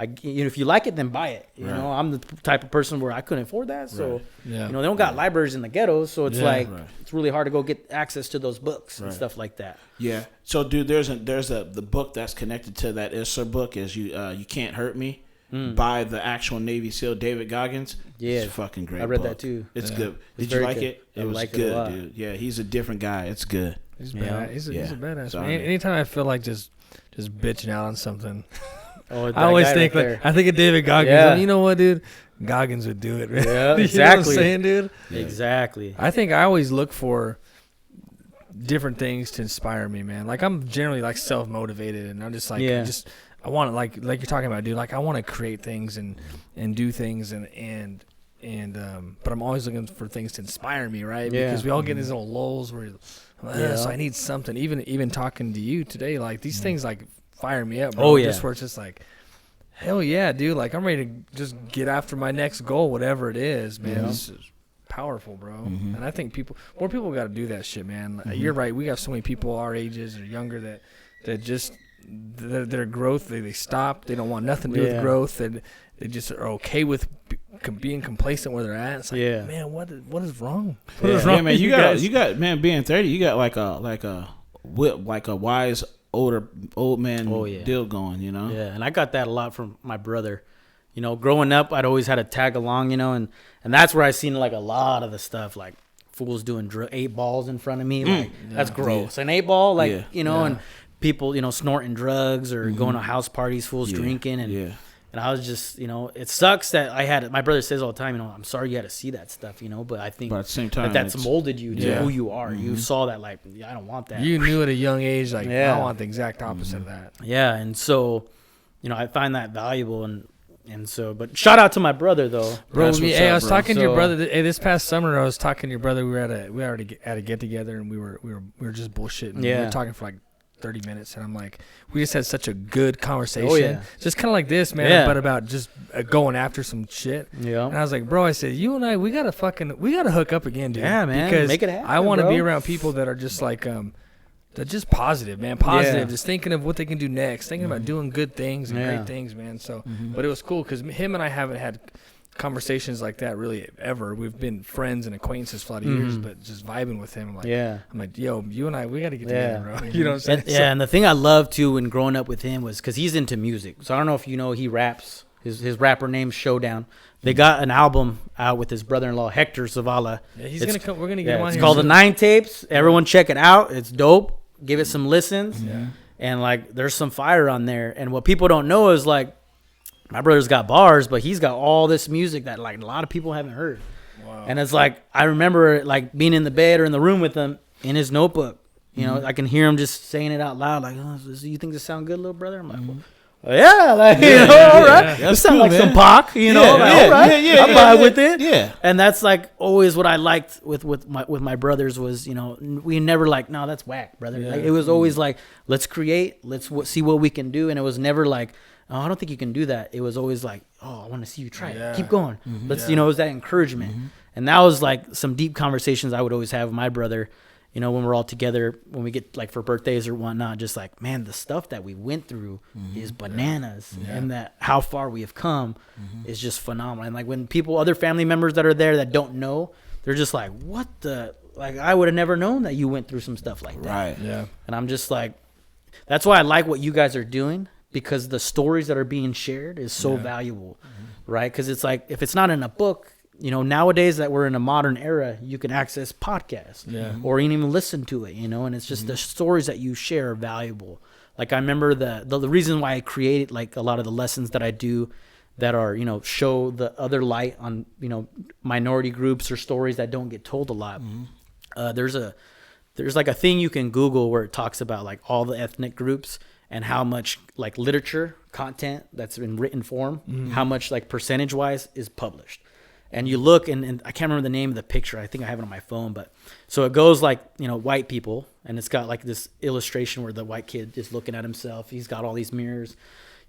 if you like it, then buy it. You know, I'm the type of person where I couldn't afford that, so they don't got libraries in the ghettos, so it's it's really hard to go get access to those books and stuff like that. Yeah. So, dude, the book that's connected to that Isser book is You Can't Hurt Me by the actual Navy SEAL David Goggins. Yeah, it's a fucking great. I read book. that too. It's good. Did very you like good. it? I It was liked it good, a lot. dude. Yeah, he's a different guy. It's good. He's Yeah. bad. He's a badass. So, Man. Anytime I feel like just bitching out on something, Oh, I always think I think of David Goggins. Yeah. You know what, dude? Goggins would do it. Man. Yeah, You exactly. know what I'm saying, dude? Exactly. I think I always look for different things to inspire me, man. Like I'm generally like self-motivated, and I'm just like, I want to like you're talking about, dude. Like I want to create things and do things and but I'm always looking for things to inspire me, right? Yeah. Because we all get these little lulls where, so I need something. Even talking to you today, like these things like fire me up, bro. Oh, yeah. Just where it's just like, hell yeah, dude. Like I'm ready to just get after my next goal, whatever it is, man. This is powerful, bro. And I think more people got to do that shit, man. You're right. We got so many people our ages or younger that just their growth, they stop. They don't want nothing to do with growth, and they just are okay with being complacent where they're at. It's like, man, what is wrong? What is wrong? Yeah, man, with you guys? got man, being 30, you got like a wise old man deal going, you know. Yeah, and I got that a lot from my brother. You know, growing up, I'd always had to tag along, you know, and that's where I seen like a lot of the stuff, like fools doing 8 balls in front of me, like that's gross. An 8 ball, like you know, and people, you know, snorting drugs or going to house parties, fools drinking, and I was just, you know, it sucks that I had it. My brother says all the time, you know, I'm sorry you had to see that stuff, you know, but I think But at the same time, that's molded you to who you are. You saw that, like, I don't want that. You knew at a young age, like, I want the exact opposite of that. Yeah, and so, you know, I find that valuable, and so, but shout out to my brother though, bro. I was talking to your So- brother. This past summer, I was talking to your brother. We were at a get together, and we were just bullshitting. We were talking for like 30 minutes, and I'm like, we just had such a good conversation. Oh, yeah. Just kind of like this, man, Yeah. but about just going after some shit. Yeah. And I was like, bro, I said, you and I, we gotta hook up again, dude. Yeah, man, Because make it happen, I want to bro. be around people that are just like, they're just positive, man. Positive, just thinking of what they can do next, thinking about doing good things and great things, man. So, but it was cool because him and I haven't had conversations like that really ever. We've been friends and acquaintances for a lot of years, but just vibing with him, I'm like, yo, you and I, we got to get together, bro. You know what I'm saying? And, and the thing I loved too when growing up with him was because he's into music. So I don't know if you know, he raps. His rapper name's Showdown. They got an album out with his brother-in-law Hector Zavala. Yeah, he's gonna come. We're gonna get him on It's here called soon. The 9 Tapes. Everyone check it out. It's dope. Give it some listens. And like, there's some fire on there. And what people don't know is like, my brother's got bars, but he's got all this music that like a lot of people haven't heard. Wow. And it's like, I remember like being in the bed or in the room with him in his notebook. You know, I can hear him just saying it out loud. Like, oh, you think this sound good, little brother? I'm like, well, yeah, like, you know, all right. Yeah, This sound cool, like man. some Pac, you know, like, all right. I'm vibe with it. Yeah. And that's like always what I liked with my brothers was, you know, we never like, no, that's whack, brother. Like, it was always like, let's create, let's see what we can do. And it was never like, oh, I don't think you can do that. It was always like, oh, I want to see you try it. Keep going. Let's, you know, it was that encouragement. And that was like some deep conversations I would always have with my brother, you know, when we're all together, when we get like for birthdays or whatnot, just like, man, the stuff that we went through is bananas. And that how far we have come is just phenomenal. And like when other family members that are there that don't know, they're just like, what the, like, I would have never known that you went through some stuff like that. Right. Yeah. And I'm just like, that's why I like what you guys are doing, because the stories that are being shared is so valuable, right? Because it's like, if it's not in a book, you know, nowadays that we're in a modern era, you can access podcasts or even listen to it, you know, and it's just the stories that you share are valuable. Like I remember the reason why I created like a lot of the lessons that I do that are, you know, show the other light on, you know, minority groups or stories that don't get told a lot. There's like a thing you can Google where it talks about like all the ethnic groups and how much like literature content that's in written form, how much like percentage wise is published. And you look and I can't remember the name of the picture. I think I have it on my phone, but so it goes like, you know, white people, and it's got like this illustration where the white kid is looking at himself. He's got all these mirrors,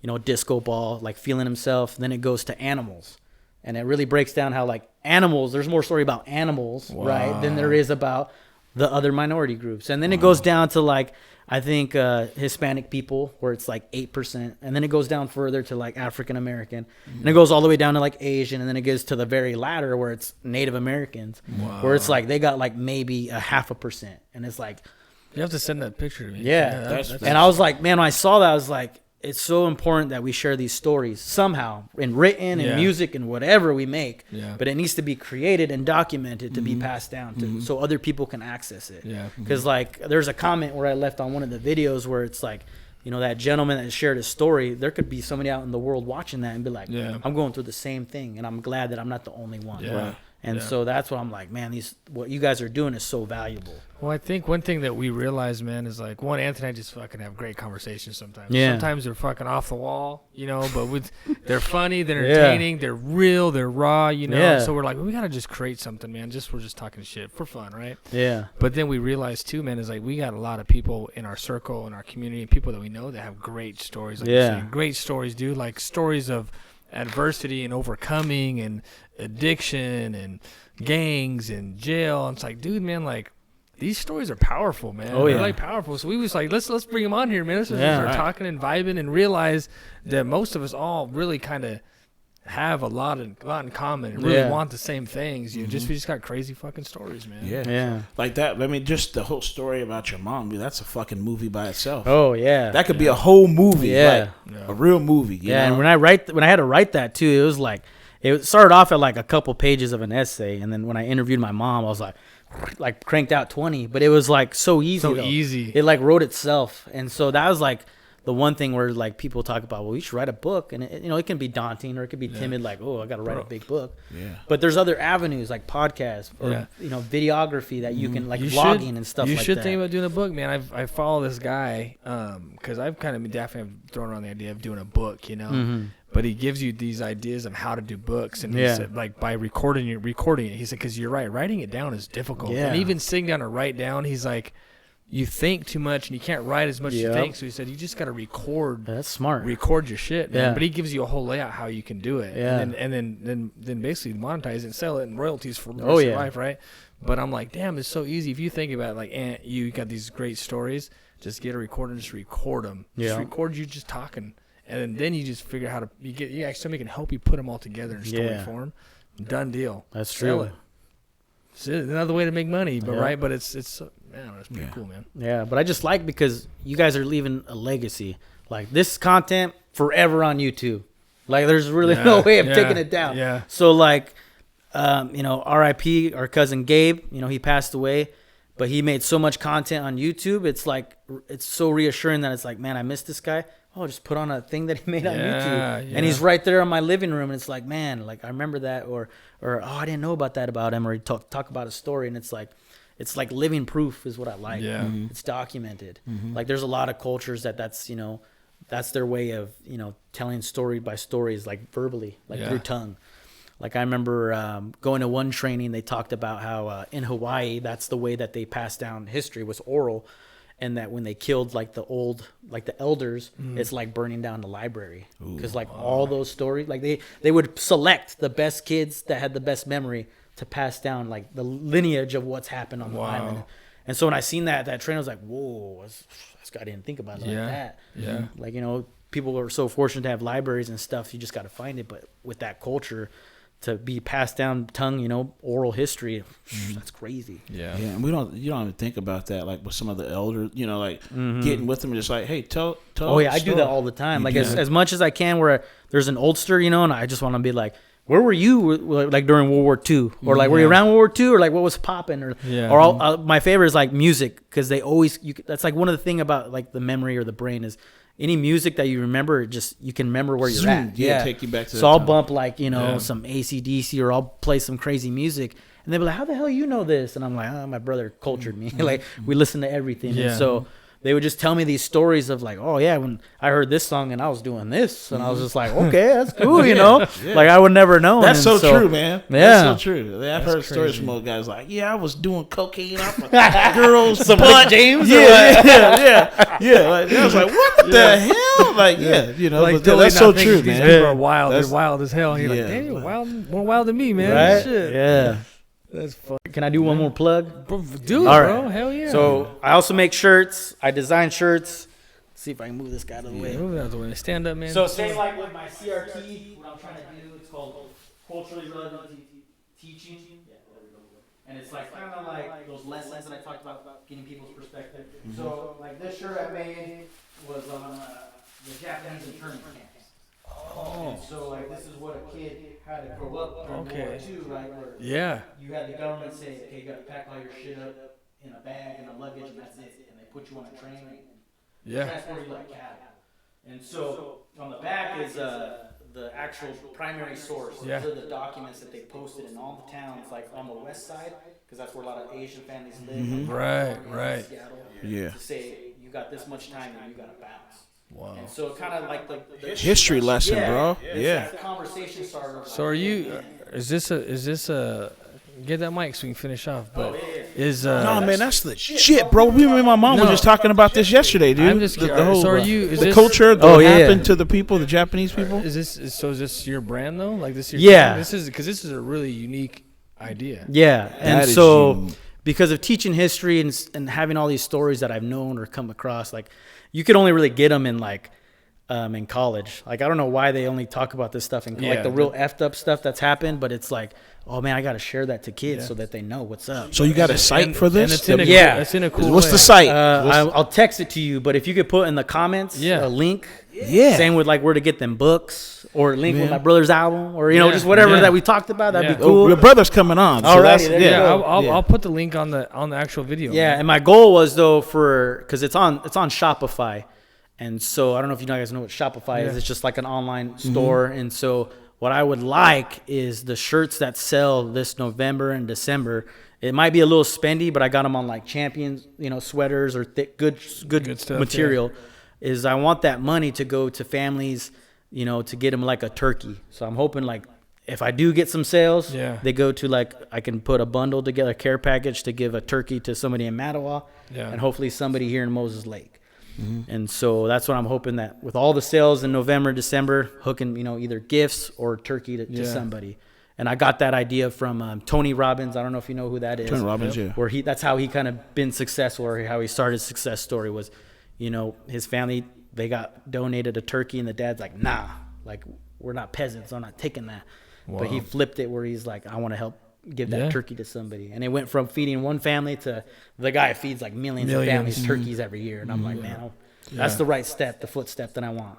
you know, disco ball, like feeling himself. Then it goes to animals. And it really breaks down how like animals, there's more story about animals, right, than there is about the other minority groups. And then it goes down to like, I think Hispanic people, where it's like 8%. And then it goes down further to like African American. And it goes all the way down to like Asian. And then it gets to the very latter where it's Native Americans, where it's like they got like maybe 0.5%. And it's like, you have to send that picture to me. yeah. That's And I was like, man, when I saw that, I was like, it's so important that we share these stories somehow in written and music and whatever we make. Yeah. But it needs to be created and documented to be passed down to so other people can access it. Yeah. Because like there's a comment where I left on one of the videos where it's like, you know, that gentleman that shared his story, there could be somebody out in the world watching that and be like, I'm going through the same thing and I'm glad that I'm not the only one. Yeah. Right. And so that's what I'm like, man, what you guys are doing is so valuable. Well, I think one thing that we realize, man, is like, one, Anthony and I just fucking have great conversations sometimes. Yeah. Sometimes they're fucking off the wall, you know, but they're funny, they're entertaining, they're real, they're raw, you know. Yeah. So we're like, we got to just create something, man. We're just talking shit for fun, right? Yeah. But then we realize too, man, is like we got a lot of people in our circle, in our community, and people that we know that have great stories. Like you're saying, great stories, dude. Like stories of adversity and overcoming and addiction and gangs and jail. And it's like, dude, man, like these stories are powerful, man. Oh, They're yeah. like powerful. So we was like, let's bring them on here, man. Let's just Yeah. start talking and vibing and realize that most of us all really kind of have a lot in common and really want the same things. You know, we just got crazy fucking stories, man. Yeah. Like that. I mean, just the whole story about your mom. That's a fucking movie by itself. Oh yeah. That could be a whole movie. Yeah. Like a real movie. You know? And when I had to write that too, it was like it started off at like a couple pages of an essay, and then when I interviewed my mom, I was like cranked out 20, but it was like so easy. So easy. It like wrote itself, and so that was like the one thing where like people talk about, well, you should write a book, and it, you know, it can be daunting or it could be timid, like, oh, I got to write a big book. Yeah. But there's other avenues like podcasts or you know, videography that you can like vlogging and stuff like that. You should think about doing a book, man. I follow this guy because I've kind of definitely thrown around the idea of doing a book, you know. But he gives you these ideas of how to do books, and he said, like, by recording it. He said, because you're right, writing it down is difficult, and even sitting down to write down, he's like, you think too much and you can't write as much as you think. So he said, you just got to record. That's smart. Record your shit, man. Yeah. But he gives you a whole layout how you can do it, Yeah. and then basically monetize it and sell it and royalties for the rest of your life, right? But I'm like, damn, it's so easy if you think about it. Like, you got these great stories. Just get a recorder and just record them. Just record you just talking. And then you just figure out how to somebody can help you put them all together in story form. Done deal. That's Sell true. it. It's another way to make money, but right. But it's man, it's pretty cool, man. Yeah, but I just like because you guys are leaving a legacy. Like this content forever on YouTube. Like there's really no way of taking it down. Yeah. So like, you know, R.I.P. our cousin Gabe. You know, he passed away, but he made so much content on YouTube. It's like it's so reassuring that it's like, man, I missed this guy. Oh, just put on a thing that he made on YouTube, and he's right there in my living room, and it's like, man, like I remember that, or oh, I didn't know about that about him, or he talk about a story, and it's like living proof is what I like. Yeah. It's documented. Like there's a lot of cultures that's you know, that's their way of, you know, telling story by stories, like verbally, like through tongue. Like I remember going to one training, they talked about how in Hawaii, that's the way that they passed down history was oral. And that when they killed like the elders, it's like burning down the library, because like all those stories, like they would select the best kids that had the best memory to pass down like the lineage of what's happened on the island. And so when I seen that train, I was like, whoa, this guy didn't think about it like that. Yeah. Like, you know, people are so fortunate to have libraries and stuff. You just got to find it. But with that culture, to be passed down tongue, you know, oral history, that's crazy. Yeah. Yeah, and you don't even think about that, like with some of the elders, you know, like getting with them and just like, hey, tell. Oh yeah, I do that all the time. Like as much as I can, where there's an oldster, you know, and I just want to be like, where were you like during World War II, or like were you around World War II, or like what was popping, or my favorite is like music, because they always that's like one of the thing about like the memory or the brain is. Any music that you remember, just you can remember where you're at. Yeah, take you back to. So I'll bump like, you know, some AC/DC, or I'll play some crazy music, and they'll be like, "How the hell you know this?" And I'm like, "Oh, my brother cultured me. Like we listen to everything." Yeah. And so they would just tell me these stories of like, "Oh yeah, when I heard this song and I was doing this," and I was just like, "Okay, that's cool," you know. Like I would never know. That's so true, man. Yeah, that's so true. I've heard stories from old guys like, "Yeah, I was doing cocaine off a girl's butt." James. Yeah. Like, I was like, "What the hell?" Like, you know, like, but that's so true, these man. people are wild. They're wild as hell. And you're like, damn, you're more wild than me, man. Right? Shit. Yeah. That's fun. Can I do one more plug? Do it, All bro. right. Hell yeah. So I also make shirts. I design shirts. Let's see if I can move this guy out of the way. Move out of the way. Stand up, man. So same like with my CRT, what I'm trying to do, it's called culturally relevant teaching. Yeah, there we go. And it's like kind of like those lessons that I talked about getting people's perspective. So like this shirt I made was on the Japanese internment camps. Oh. And so like this is what a kid had to grow up during World War II, right? Where you had the government say, okay, you got to pack all your shit up in a bag and a luggage, and that's it. And they put you on a train and transport you like cattle. And so on the back is the actual primary source. Those are the documents that they posted in all the towns, like on the west side, because that's where a lot of Asian families live. Right. Seattle, Yeah. to say you got this much time and you got to bounce. Wow. And so kind of like the History lesson, bro. Yeah. It's that conversation starter. So are you? Is this a? Get that mic so we can finish off. But is No, man, that's the shit, bro. Me and my mom were just talking about this yesterday, dude. I'm just the curious. whole, So are you? Is the this, culture that happened to the people, the Japanese people. Is this your brand though? Like this? Your Yeah. This is because this is a really unique idea. Yeah, That and is so unique. because of teaching history and having all these stories that I've known or come across, like you could only really get them in college. Like I don't know why they only talk about this stuff in like the real effed up stuff that's happened, but it's like, oh man, I got to share that to kids so that they know what's up. So you got a site for this? It's in a, it's in a cool What's way. the site? I'll text it to you, but if you could put in the comments a link. Yeah. Same with like where to get them books or link with my brother's album or just whatever that we talked about. That'd be cool. Your brother's coming on. So Alrighty, there you go. I'll put the link on the actual video. Yeah, man. and my goal was though because it's on Shopify, and so I don't know if you guys know what Shopify is. It's just like an online store, and so what I would like is the shirts that sell this November and December. It might be a little spendy, but I got them on like Champions, sweaters or thick, good stuff, material. Is I want that money to go to families, to get them like a turkey. So I'm hoping like if I do get some sales, they go to like I can put a bundle together, a care package to give a turkey to somebody in Mattawa, and hopefully somebody here in Moses Lake. And so that's what I'm hoping that with all the sales in November, December, hooking either gifts or turkey to somebody. And I got that idea from Tony Robbins. I don't know if you know who that is. Tony Robbins, Where that's how he kind of been successful, or how he started his success story was, his family, they got donated a turkey and the dad's like, nah, like we're not peasants. I'm not taking that. Wow. But he flipped it where he's like, I want to help give that turkey to somebody. And it went from feeding one family to the guy feeds like millions of families turkeys every year. And I'm like, man, that's the right step, the footstep that I want.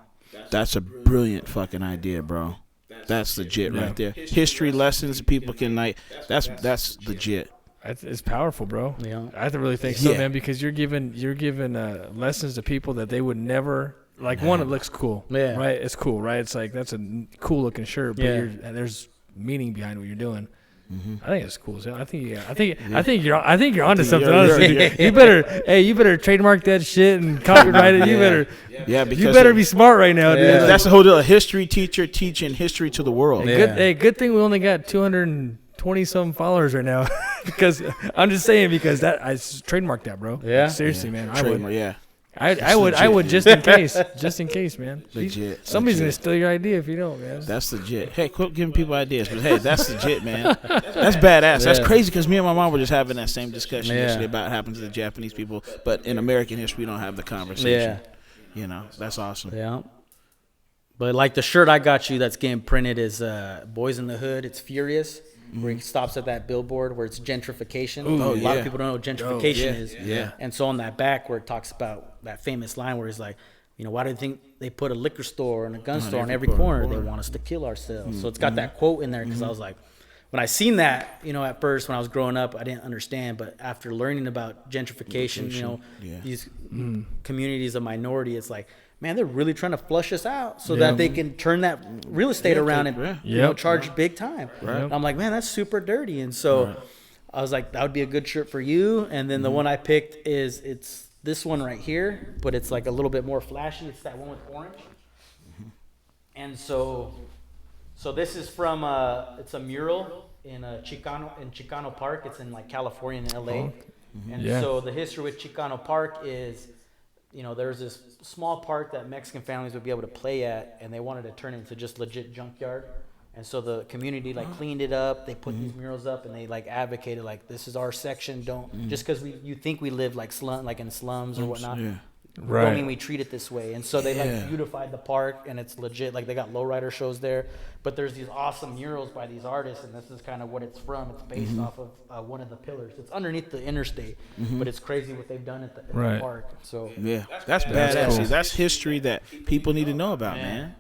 That's a brilliant fucking idea, bro. That's legit right there. History lessons people can that's legit. It's powerful, bro. Yeah. I really think so, man, because you're giving lessons to people that they would never like. One, it looks cool, right? It's cool, right? It's like that's a cool looking shirt, but there's meaning behind what you're doing. I think it's cool. So I think you're onto something. Honestly, you better trademark that shit and copyright it. Because you better be smart right now, dude. That's the whole deal. A history teacher teaching history to the world. Good thing we only got 220 some followers right now. Because I'm just saying because I trademarked that, bro. Yeah, seriously, man. I would just in case, man. Legit. Somebody's gonna steal your idea if you don't, man. That's legit. Hey, quit giving people ideas, but hey, that's legit, man. That's badass. That's crazy because me and my mom were just having that same discussion yesterday about what happens to the Japanese people, but in American history, we don't have the conversation. That's awesome. Yeah. But like the shirt I got you that's getting printed is Boys in the Hood. It's Furious. Where he stops at that billboard where it's gentrification. A lot of people don't know what gentrification is. And so on that back where it talks about that famous line where he's like, why do you think they put a liquor store and a gun store on every corner? They want us to kill ourselves. So it's got that quote in there because I was like, when I seen that, at first when I was growing up, I didn't understand. But after learning about gentrification, these communities of minority, it's like, man, they're really trying to flush us out so that they can turn that real estate around and charge big time. And I'm like, man, that's super dirty. And so I was like, that would be a good shirt for you. And then the one I picked it's this one right here, but it's like a little bit more flashy. It's that one with orange. And so this is from it's a mural in Chicano Park. It's in like California and LA. And so the history with Chicano Park is, there's this small park that Mexican families would be able to play at, and they wanted to turn it into just legit junkyard. And so the community like cleaned it up. They put these murals up, and they like advocated like, this is our section. Don't just because you think we live like in slums or whatnot. Yeah. Right. Don't mean we treat it this way. And so they like beautified the park, and it's legit. Like they got lowrider shows there, but there's these awesome murals by these artists, and this is kind of what it's from. It's based off of one of the pillars. It's underneath the interstate, but it's crazy what they've done at the park. So Yeah, that's badass. cool. See, that's history that people need to know about, man.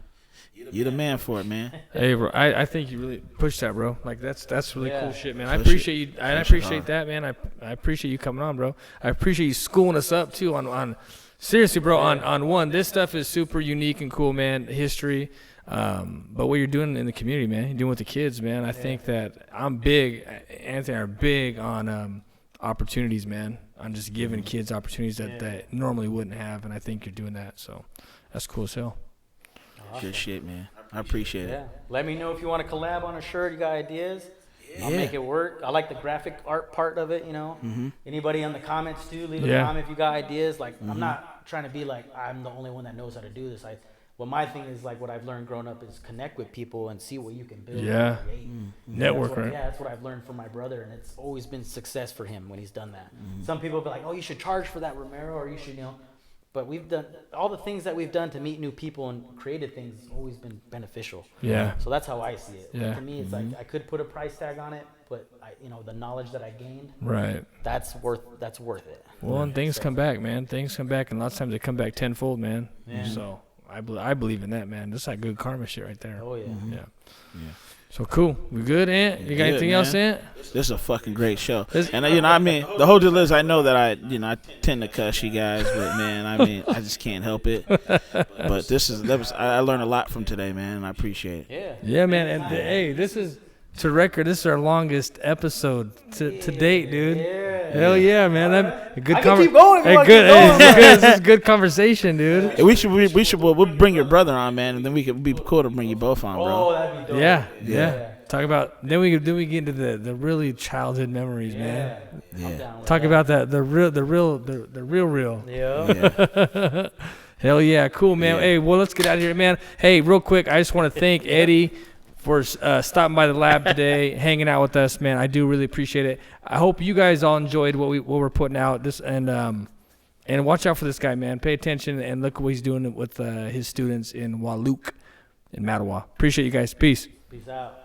You're the man for it, man. Hey, bro, I think you really pushed that, bro. Like that's really Yeah. cool shit, man. I Push appreciate it. you. I Push it appreciate hard. that, man. I appreciate you coming on, bro. I appreciate you schooling us up too on seriously, bro. On one, this stuff is super unique and cool, man. History, but what you're doing in the community, man. You're doing with the kids, man. I think that I'm big. Anthony are big on opportunities, man. On just giving kids opportunities that normally wouldn't have, and I think you're doing that. So that's cool as hell. Good shit, man. I appreciate yeah, it. let me know if you want to collab on a shirt. You got ideas? I'll Yeah. make it work. I like the graphic art part of it, you know. Anybody in the comments too, leave a Yeah. comment if you got ideas. Like I'm not trying to be like I'm the only one that knows how to do this. Well, my thing is like what I've learned growing up is connect with people and see what you can build. Yeah. And create. Network, That's what, right? yeah, that's what I've learned from my brother, and it's always been success for him when he's done that. Some people be like, "Oh, you should charge for that, Romero," or you should, you know. But we've done all the things that we've done to meet new people and created things has always been beneficial. Yeah. So that's how I see it. Yeah. To me, it's like I could put a price tag on it, but the knowledge that I gained, Right. that's worth it. Well, and things come back, man. Things come back, and lots of times they come back tenfold, man. Yeah. So I believe in that, man. That's like good karma shit right there. Oh yeah. Yeah. So cool. We good, Ant? You got Good, anything else, man. Ant? This is a fucking great show. This- And I mean, the whole deal is I know that I tend to cuss you guys, but man, I mean, I just can't help it. But I learned a lot from today, man, and I appreciate it. Yeah. Yeah, man. And hey, this is to record. This is our longest episode to date, dude. Yeah. Hell yeah, man. That a good I can keep going if you Hey, wanna good. keep going, Hey, good. This is good conversation, dude. Hey, we'll bring your brother on, man, and then it'd be cool to bring you both on, Oh, bro. that'd be dope. Yeah. Talk about then we get into the really childhood memories, man. Yeah. I'm down with Talk that. about that the real. Yeah. Hell yeah, cool, man. Yeah. Hey, well, let's get out of here, man. Hey, real quick, I just want to thank Eddie for stopping by the lab today, hanging out with us, man. I do really appreciate it. I hope you guys all enjoyed what we're putting out. And watch out for this guy, man. Pay attention and look what he's doing with his students in Walook in Mattawa. Appreciate you guys. Peace. Peace out.